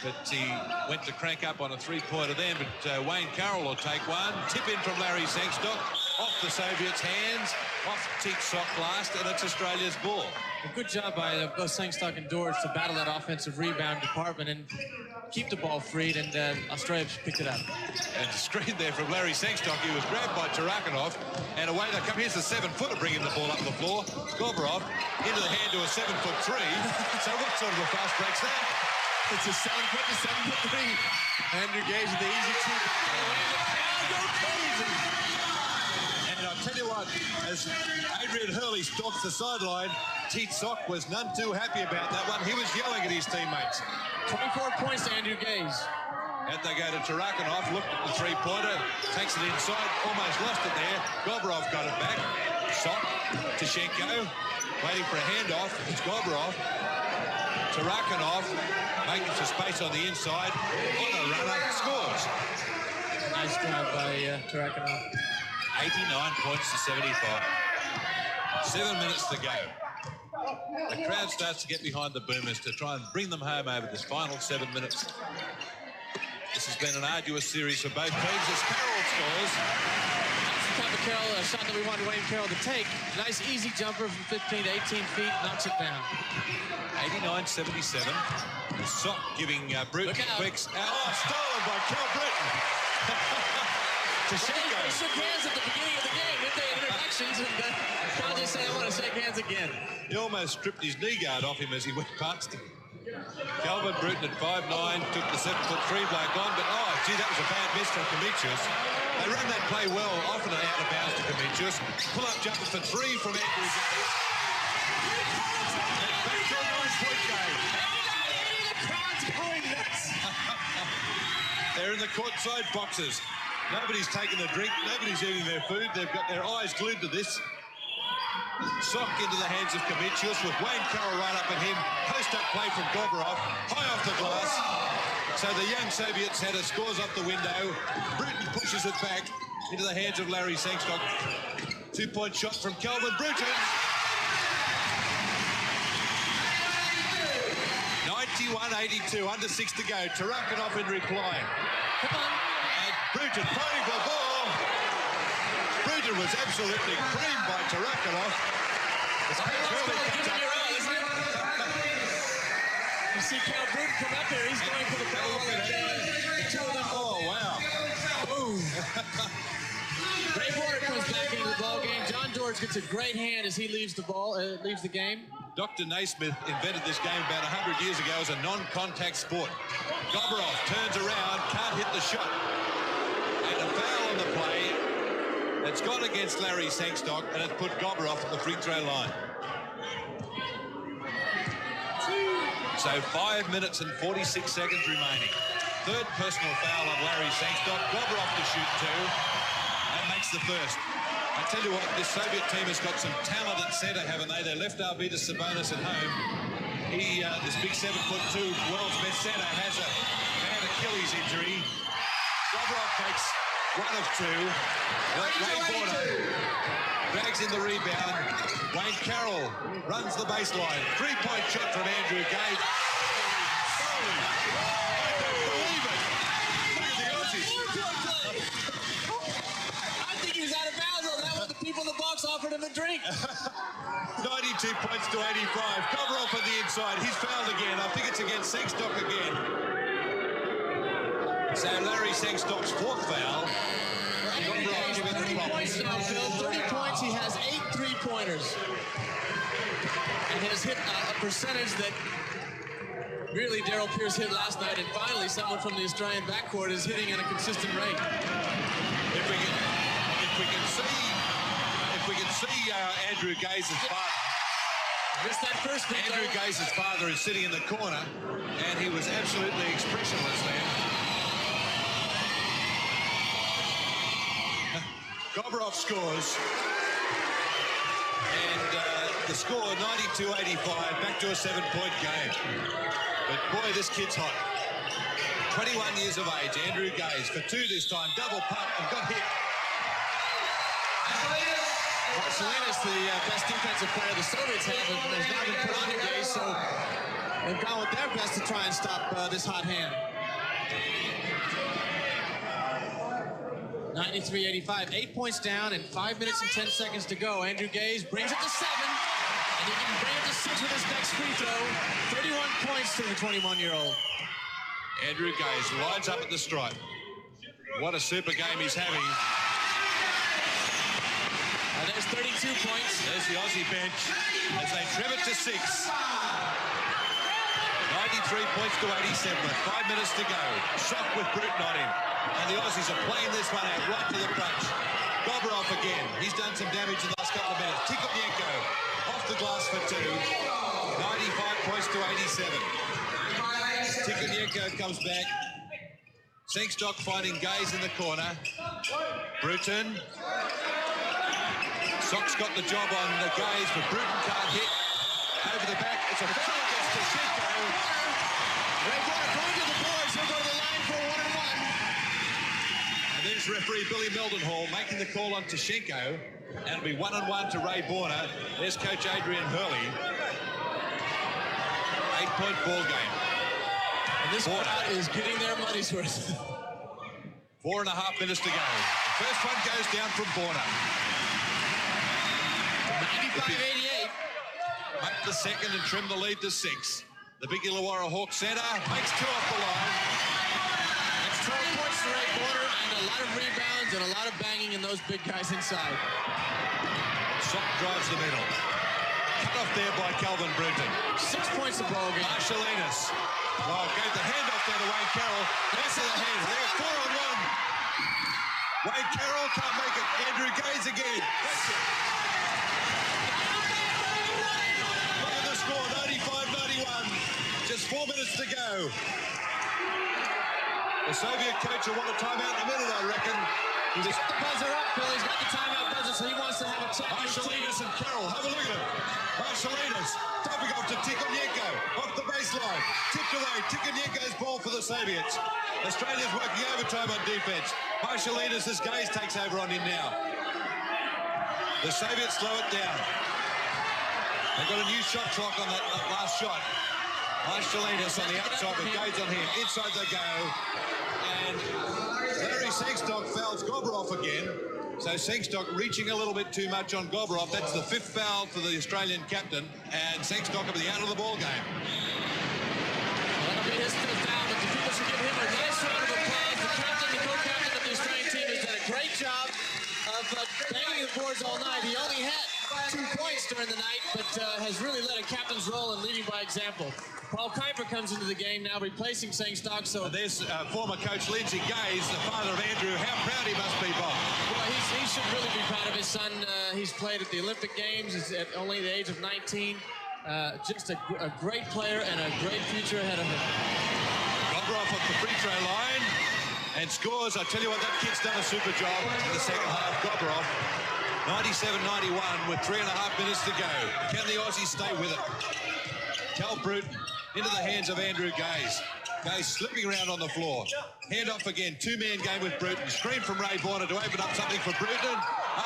S5: But he went to crank up on a three-pointer then, but Wayne Carroll will take one. Tip in from Larry Sengstock, off the Soviets' hands, off Teat Sock last, and it's Australia's ball.
S6: A good job by both Sengstock and Dorge to battle that offensive rebound department and keep the ball freed, and Australia picked it up.
S5: And the screen there from Larry Sengstock. He was grabbed by Tarakhanov, and away they come. Here's the 7-footer bringing the ball up the floor. Gorbarov into the hand to a 7'3". So what sort of a fast break's that?
S6: It's a 7-foot to 7'3". Andrew Gage with the easy 2.
S5: And I'll tell you what, as Adrian Hurley stalks the sideline, Teat Sock was none too happy about that one. He was yelling at his teammates.
S6: 24 points to Andrew Gaze.
S5: And they go to Tarakhanov, looked at the three-pointer, takes it inside, almost lost it there. Gorbarov got it back. Sock, Tkachenko, waiting for a handoff. It's Gorbarov. Tarakhanov making some space on the inside. On a runner, scores.
S6: Nice job by Tarakhanov.
S5: 89 points to 75. 7 minutes to go. The crowd starts to get behind the Boomers to try and bring them home over this final 7 minutes. This has been an arduous series for both teams as Carroll scores.
S6: That's the type of Carroll shot that we wanted Wayne Carroll to take. Nice easy jumper from 15 to 18 feet, knocks it down.
S5: 89-77. The Sock giving Bruton quicks out. Oh, stolen by Cal Bruton. Tkachenko.
S6: They shook hands at the beginning of the game, didn't they? Introductions, and Cal just said, I want to shake hands again.
S5: He almost stripped his knee guard off him as he went past him. Calvin Bruton at 5'9", took the 7'3" bloke on, but oh, gee, that was a bad miss from Komicius. They run that play well, often out of bounds to Comitius. Pull-up jumper for 3 from Andrew Gaze. And back to a 9-point game.
S6: The crowd's going nuts.
S5: They're in the courtside boxes. Nobody's taking a drink. Nobody's eating their food. They've got their eyes glued to this. Sock into the hands of Comitius with Wang Carroll right up at him. Post-up play from Gorbarov. High off the glass. So the young Soviets had a scores off the window. Bruton pushes it back into the hands of Larry Sangstock. 2-point shot from Calvin Bruton. 91-82, under 6 to go. Tkachenko in reply.
S6: Come on.
S5: And Bruton fighting for the ball. Bruton was absolutely creamed by Tkachenko.
S6: You see Cal Bruton come up here. He's going for the ball.
S5: Oh, wow.
S6: Boom. Ray Border comes back into the ball game. John George gets a great hand as he leaves the game.
S5: Dr. Naismith invented this game about 100 years ago as a non-contact sport. Gorbarov turns around, can't hit the shot. And a foul on the play that's gone against Larry Sangstock, and it's put Gorbarov at the free throw line. So 5 minutes and 46 seconds remaining. Third personal foul on Larry Sangstock. Gorbarov to shoot 2 and makes the first. I tell you what, this Soviet team has got some talent at centre, haven't they? They left Arvydas Sabonis at home. He, this big 7'2", world's best centre, has a bad Achilles injury. Gorbarov takes 1 of 2. Ray Border drags in the rebound. Wayne Carroll runs the baseline. 3-point shot from Andrew Gaze. I don't believe it. Look at the Aussies.
S6: I think he was out of bounds on that one. The people in the box offered him a drink.
S5: 92 points to 85. Gorbarov on the inside. He's fouled again. I think it's against Sangstock again. So Larry Sangstock's 4th foul.
S6: 30 points now, Phil. 30 points. He has 8 3-pointers. And has hit a percentage that really Daryl Pierce hit last night. And finally, someone from the Australian backcourt is hitting at a consistent rate.
S5: If we can see Andrew Gaze's father.
S6: Missed that first free throw.
S5: Andrew Gaze's father is sitting in the corner, and he was absolutely expressionless then. Gorbarov scores, and the score 92-85, back to a 7-point game. But boy, this kid's hot. 21 years of age, Andrew Gaze for 2 this time, double pump and got hit.
S6: Salinas, the best defensive player the Soviets have, has now been put on to Gaze, so they've gone with their best to try and stop this hot hand. 93-85, 8 points down and 5 minutes and 10 seconds to go. Andrew Gaze brings it to 7, and he can bring it to 6 with his next free throw. 31 points to the 21-year-old.
S5: Andrew Gaze lines up at the stripe. What a super game he's having.
S6: And there's 32 points.
S5: There's the Aussie bench as they trim it to 6. 93 points to 87 with 5 minutes to go. Shot with Bruton on him. And the Aussies are playing this one out right to the crunch. Gorbarov again. He's done some damage in the last couple of minutes. Tkachenko off the glass for 2. 95 points to 87. Tkachenko comes back. Sangstock finding Gaze in the corner. Bruton. Sock's got the job on the Gaze, but Bruton can't hit. Over the back. It's a foul against Tkachenko.
S6: Ray Border going to the boards. He'll go to the line for a 1-and-1.
S5: And there's referee Billy Mildenhall making the call on Tkachenko. And it'll be 1-and-1 to Ray Border. There's Coach Adrian Hurley. 8-point ball game.
S6: And this crowd is getting their money's worth.
S5: 4.5 minutes to go. First one goes down from Border.
S6: 95-88.
S5: Make the second and trim the lead to 6. The big Illawarra Hawk centre makes 2 off the line.
S6: That's 12 points to Ray Border and a lot of rebounds and a lot of banging in those big guys inside.
S5: Sock drives the middle. Cut off there by Calvin Bruton.
S6: 6 points of ball game.
S5: Marshalinas. Well, gave the handoff there to Wayne Carroll. That's the hand. They're 4-on-1.
S8: Wayne Carroll can't make it. Andrew Gaze again. That's it. Look at the score, 95-91. Just 4 minutes to go. The Soviet coach will want a timeout in a minute, I reckon.
S6: He's got the buzzer up, Bill. He's got the timeout buzzer, so he wants to have a chat.
S8: Marshalinas and Carroll, have a look at him. Marshalinas, dumping off to Tkachenko, off the baseline, tipped away. Tkachenko's ball for the Soviets. Australia's working overtime on defense. Marshalinas, this Gaze takes over on him now. The Soviets slow it down. They've got a new shot clock on that last shot. Marshalinas on the outside with Gaze on him. Inside they go. And Larry Sengstock fouls Gobrov again. So Sengstock reaching a little bit too much on Gobrov. That's the 5th foul for the Australian captain. And Sengstock will be out of the ball game.
S6: That'll be his 5th foul, but the people should give him a nice round of applause. The captain, the co-captain of the Australian team, has done a great job of banging the boards all night. He only had 2 points during the night, but has really led a captain's role in leading by example. Paul Kuiper comes into the game now, replacing Sengstock. So
S8: there's former coach Lindsay Gaze, the father of Andrew. How proud he must be, Bob.
S6: Well, he should really be proud of his son. He's played at the Olympic Games. He's at only the age of 19. Just a great player and a great future ahead of him.
S8: Gobrov off the free throw line and scores. I tell you what, that kid's done a super job in the second half. Gobrov, 97-91 with 3.5 minutes to go. Can the Aussies stay with it? Cal Bruton into the hands of Andrew Gaze. Gaze slipping around on the floor. Hand off again. 2-man game with Bruton. Screen from Ray Borner to open up something for Bruton.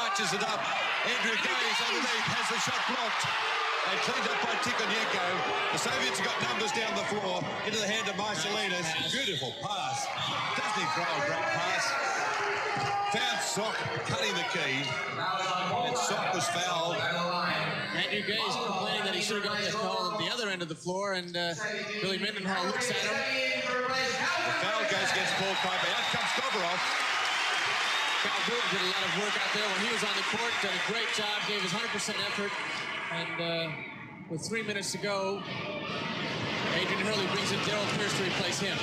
S8: Arches it up. Andrew Gaze underneath has the shot blocked. And cleaned up by Tkachenko. The Soviets have got numbers down the floor. Into the hand of Marshalinas. Beautiful pass. Doesn't he throw a great pass? Found Sock cutting the key. And Sock was fouled.
S6: Andrew Gaze complaining that he should have gotten the call at the other end of the floor, and Billy Mendenhall looks at him.
S8: The foul goes against Paul Kuiper. Out comes Gobrov.
S6: Cal Bruton did a lot of work out there when he was on the court. Did a great job, gave his 100% effort. And with 3 minutes to go, Adrian Hurley brings in Daryl Pierce to replace him.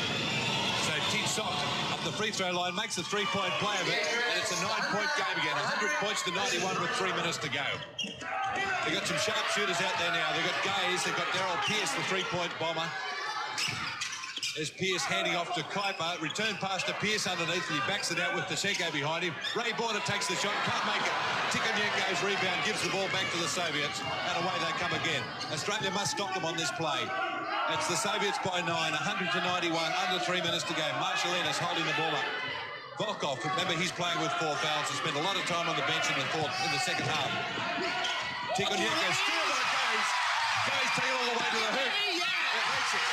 S8: So Teat Sock up the free throw line, makes a 3-point play of it, and it's a 9-point game again. 100 points to 91 with 3 minutes to go. They've got some sharpshooters out there now. They've got Gaze, they've got Daryl Pierce, the 3-point bomber. There's Pierce handing off to Kuiper. Return pass to Pierce underneath, and he backs it out with Tkachenko behind him. Ray Borner takes the shot, can't make it. Tkachenko's rebound gives the ball back to the Soviets, and away they come again. Australia must stop them on this play. It's the Soviets by 9, 100-91, under 3 minutes to go. Marshalinas holding the ball up. Volkov, remember he's playing with 4 fouls and spent a lot of time on the bench in the second half. Tkachenko still by Gaze. Gaze taking all the way to the hoop. It makes it.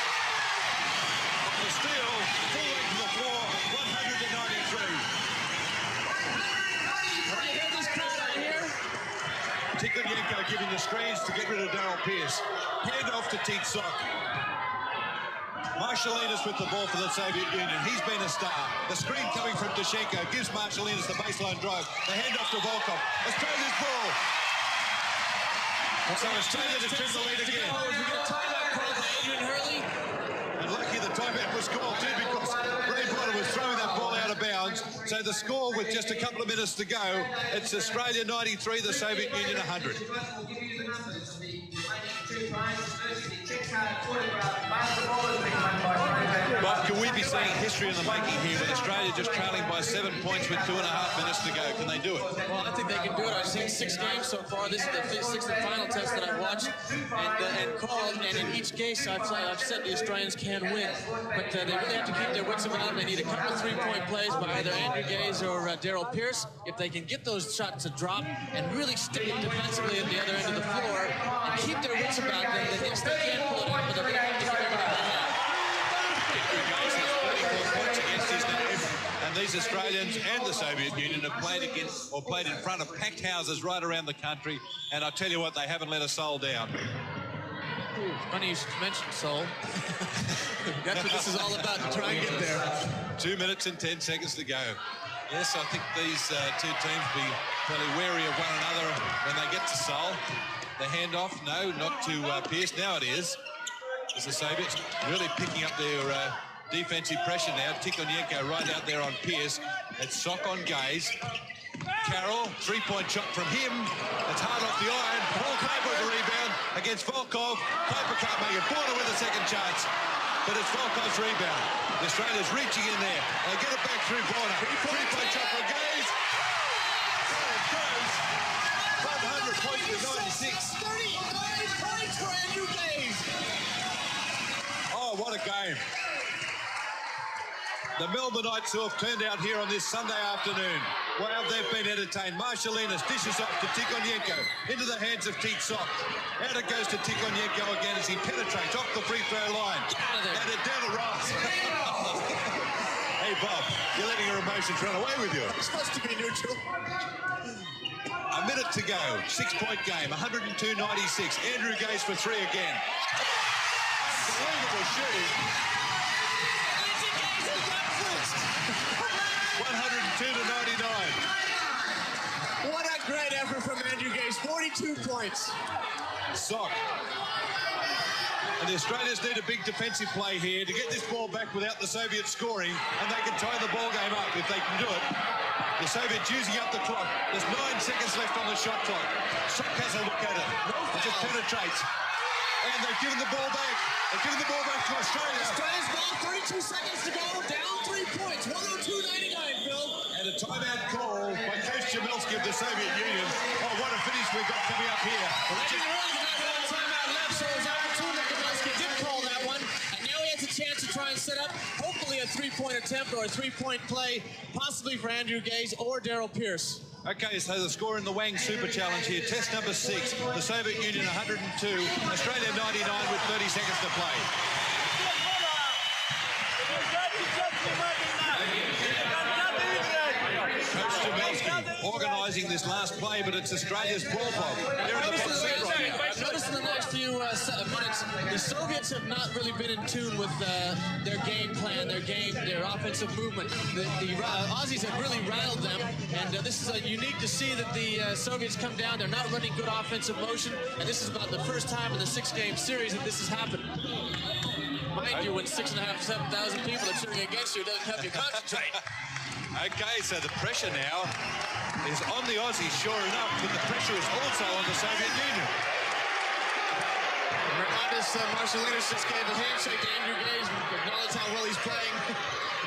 S8: The steal, full length to the floor, 193.
S6: You hear this crowd out here?
S8: Tkachenko giving the screens to get rid of Daryl Pierce. Hand off to Teat Sock. Marshalinas with the ball for the Soviet Union. He's been a star. The screen coming from Tkachenko gives Marshalinas the baseline drive. The hand off to Volkov. Australia's ball. So Australia to trim the lead again.
S6: We get a timeout called by Adrian Hurley.
S8: And lucky the timeout was called too, because Ray Borner was throwing that ball out of bounds. So the score with just a couple of minutes to go, it's Australia 93, the Soviet Union 100. But can we be seeing history in the making here with Australia just trailing by 7 points with 2.5 minutes to go? Can they do it?
S6: Well, I think they can do it. I've seen 6 games so far. This is the 6th and final test that I've watched and called. And in each case, I've said the Australians can win. But they really have to keep their wits about it. They need a couple of 3-point plays by either Andrew Gaze or Daryl Pierce. If they can get those shots to drop and really stick defensively at the other end of the floor and keep their wits about them, then yes, they can pull it out, but they're going to have to give everything they have.
S8: And these Australians and the Soviet Union have played against or played in front of packed houses right around the country, and I tell you what, they haven't let a soul down.
S6: Funny you should mention soul. That's what this is all about, to try and get there.
S8: 2 minutes and 10 seconds to go. Yes, I think these two teams be fairly wary of one another when they get to Seoul. The handoff, no, not to Pierce. Now it is. As the Soviets really picking up their defensive pressure now. Tkachenko right out there on Pierce. It's Sock on Gaze. Carroll, three-point shot from him. It's hard off the iron. Paul Piper with the rebound against Volkov. Piper can't make it. Border with a second chance. But it's Volkov's rebound. Australia's reaching in there. They get it back through Border. Three-point shot for Gaze. There it goes. 500 points to 96.
S7: 35 points for Andrew Gaze.
S8: Oh, what a game. The Melbourneites who have turned out here on this Sunday afternoon. Wow, they've been entertained. Marshalinas dishes off to Tkachenko into the hands of Teat Sock. Out it goes to Tkachenko again as he penetrates off the free throw line. And it down to Ross. Hey, Bob, you're letting your emotions run away with you.
S7: It's supposed to be neutral.
S8: A minute to go. 6-point game. 102-96. Andrew Gaze for three again. Unbelievable shooting. 102-99.
S7: What a great effort from Andrew Gaze. 42 points.
S8: Sock. And the Australians need a big defensive play here to get this ball back without the Soviets scoring, and they can tie the ball game up if they can do it. The Soviets using up the clock. There's 9 seconds left on the shot clock. Sock has a look at it. It just penetrates. And they've given the ball back. They've given the ball back to Australia.
S7: Australia's ball, 32 seconds to go, down 3 points. 102-99, Phil.
S8: And a timeout call by Coach Jamelski of the Soviet Union. Oh, what a finish we've got coming up here.
S6: Legend really did not have a timeout left, so it was opportunity. Jamelski did call that one. And now he has a chance to try and set up, hopefully, a three-point attempt or a three-point play, possibly for Andrew Gaze or Daryl Pierce.
S5: Okay, so the score in the Wang Super Challenge here, test number 6, the Soviet Union 102, Australia 99 with 30 seconds to play. Coach Jamelski organising this last play, but it's Australia's ball bog. They're in the box seat right now.
S6: Notice in the last few minutes, the Soviets have not really been in tune with their game plan, their offensive movement. The Aussies have really rattled them, and this is unique to see that the Soviets come down. They're not running good offensive motion, and this is about the first time in the 6-game series that this has happened. Mind you, when 6,500 to 7,000 people are cheering against you, it doesn't help you concentrate.
S5: Okay, so the pressure now is on the Aussies, sure enough, but the pressure is also on the Soviet Union.
S6: Hernandez, Marshalinas just gave a handshake to Andrew Gaze, acknowledge how well he's playing. He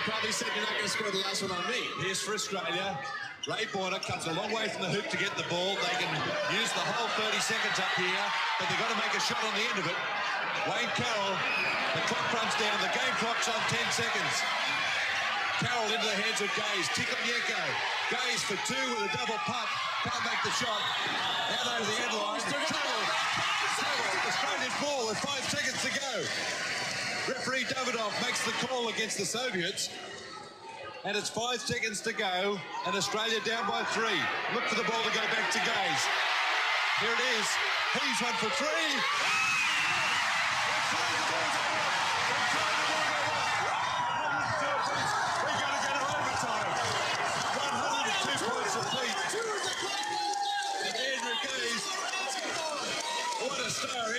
S6: probably said, you're not going to score the last one on me.
S5: Here's for Australia. Ray Borner cuts a long way from the hoop to get the ball. They can use the whole 30 seconds up here, but they've got to make a shot on the end of it. Wayne Carroll, the clock runs down. The game clock's on 10 seconds. Carroll into the hands of Gaze. Tkachenko. Gaze for 2 with a double pump. Can't make the shot. Out over the end line. Trouble. Australia's ball with 5 seconds to go. Referee Davidov makes the call against the Soviets. And it's 5 seconds to go. And Australia down by 3. Look for the ball to go back to Gaze. Here it is. He's 1 for 3.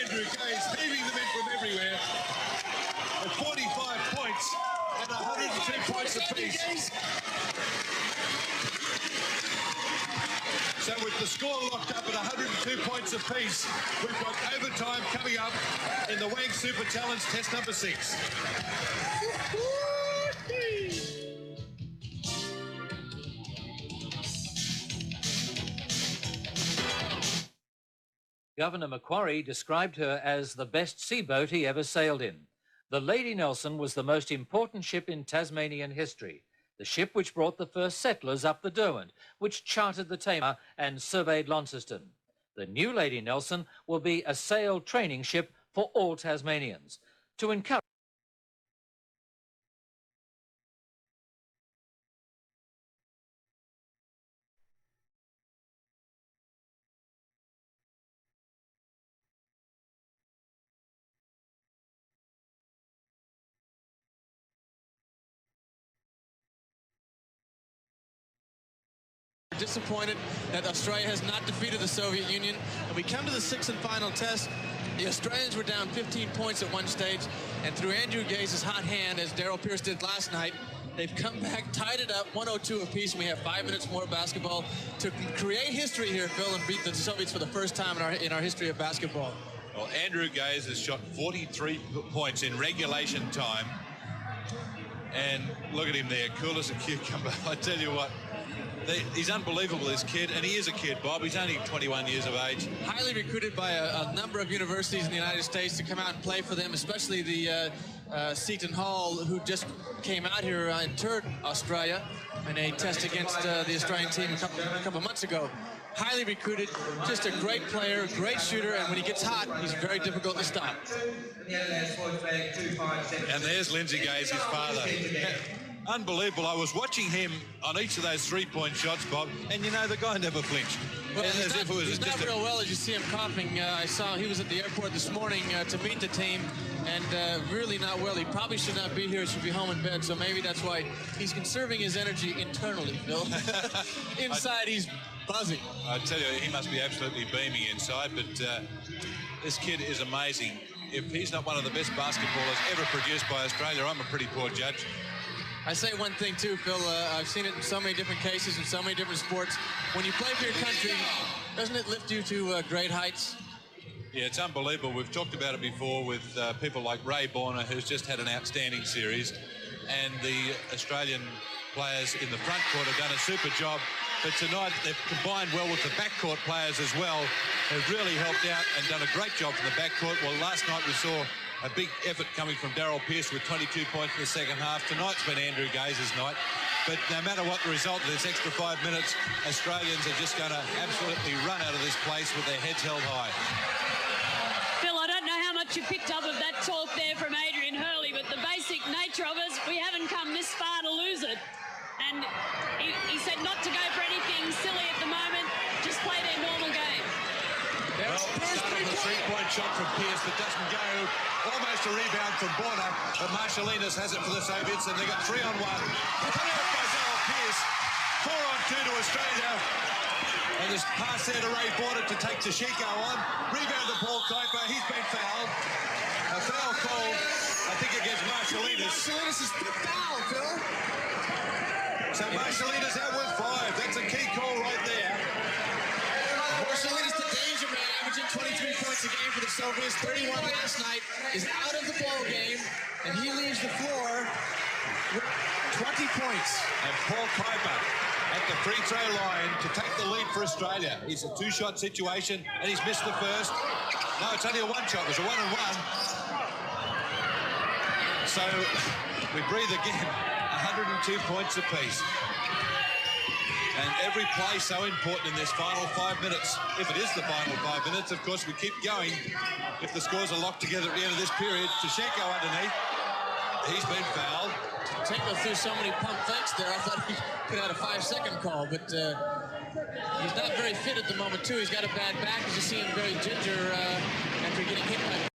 S5: Andrew Gaze heaving them in from everywhere at 45 points and 102 points apiece. So with the score locked up at 102 points apiece, we've got overtime coming up in the Wang Super Challenge test number 6.
S9: Governor Macquarie described her as the best seaboat he ever sailed in. The Lady Nelson was the most important ship in Tasmanian history, the ship which brought the first settlers up the Derwent, which charted the Tamar and surveyed Launceston. The new Lady Nelson will be a sail training ship for all Tasmanians to encourage
S6: disappointed that Australia has not defeated the Soviet Union. And we come to the 6th and final test. The Australians were down 15 points at one stage, and through Andrew Gaze's hot hand, as Daryl Pierce did last night, They've come back, tied it up, 102 apiece, and we have 5 minutes more basketball to create history here, Phil, and beat the Soviets for the first time in our history of basketball.
S8: Well, Andrew Gaze has shot 43 points in regulation time. And look at him there, cool as a cucumber. I tell you what, he's unbelievable, this kid, and he is a kid, Bob. He's only 21 years of age.
S6: Highly recruited by a number of universities in the United States to come out and play for them, especially the Seton Hall, who just came out here and toured Australia in a test against the Australian team a couple months ago. Highly recruited, just a great player, great shooter, and when he gets hot, he's very difficult to stop.
S8: And there's Lindsay Gaze, his father. Unbelievable. I was watching him on each of those three-point shots, Bob, and you know, the guy never flinched.
S6: Well, he's not real well as you see him coughing. I saw he was at the airport this morning to meet the team, and really not well. He probably should not be here. He should be home in bed, so maybe that's why he's conserving his energy internally, Phil. Inside, he's buzzing.
S8: I tell you, he must be absolutely beaming inside, but this kid is amazing. If he's not one of the best basketballers ever produced by Australia, I'm a pretty poor judge.
S6: I say one thing too, Phil, I've seen it in so many different cases in so many different sports. When you play for your country, doesn't it lift you to great heights?
S8: Yeah, it's unbelievable. We've talked about it before with people like Ray Borner, who's just had an outstanding series, and the Australian players in the front court have done a super job. But tonight they've combined well with the backcourt players as well, who've really helped out and done a great job from the backcourt. Well, last night we saw a big effort coming from Darryl Pearce with 22 points in the second half. Tonight's been Andrew Gaze's night. But no matter what the result of this extra 5 minutes, Australians are just going to absolutely run out of this place with their heads held high.
S1: Phil, I don't know how much you picked up of that talk there from Adrian Hurley, but the basic nature of it, we haven't come this far to lose it. And he said not to go for anything silly at the moment, just play their normal game.
S8: Well, started the three-point shot from Pearce, but doesn't go. Almost a rebound from Borner, but Marshalinas has it for the Soviets, and they got 3-on-1. Cut out by Darryl Pearce. 4-on-2 to Australia. And this pass there to Ray Borner to take Tkachenko on. Rebound to Paul Kuiper. He's been fouled. A foul call, I think, against Marshalinas.
S7: Marshalinas is foul, Phil.
S8: So Marshalinas out with 5. That's a key call right there.
S7: Marshalinas, the danger man, averaging 23 points a game for the Soviets, 31 last night, is out of the ball game, and he leaves the floor with 20 points.
S8: And Paul Kuiper at the free throw line to take the lead for Australia. It's a two-shot situation, and he's missed the first. No, it's only a one shot. It was a 1-on-1. So we breathe again. 102 points apiece. And every play so important in this final 5 minutes. If it is the final 5 minutes, of course, we keep going. If the scores are locked together at the end of this period, Tkachenko underneath. He's been fouled.
S6: Tkachenko threw so many pump fakes there, I thought he could have had a 5-second call, but he's not very fit at the moment, too. He's got a bad back. You just see him very ginger after getting hit by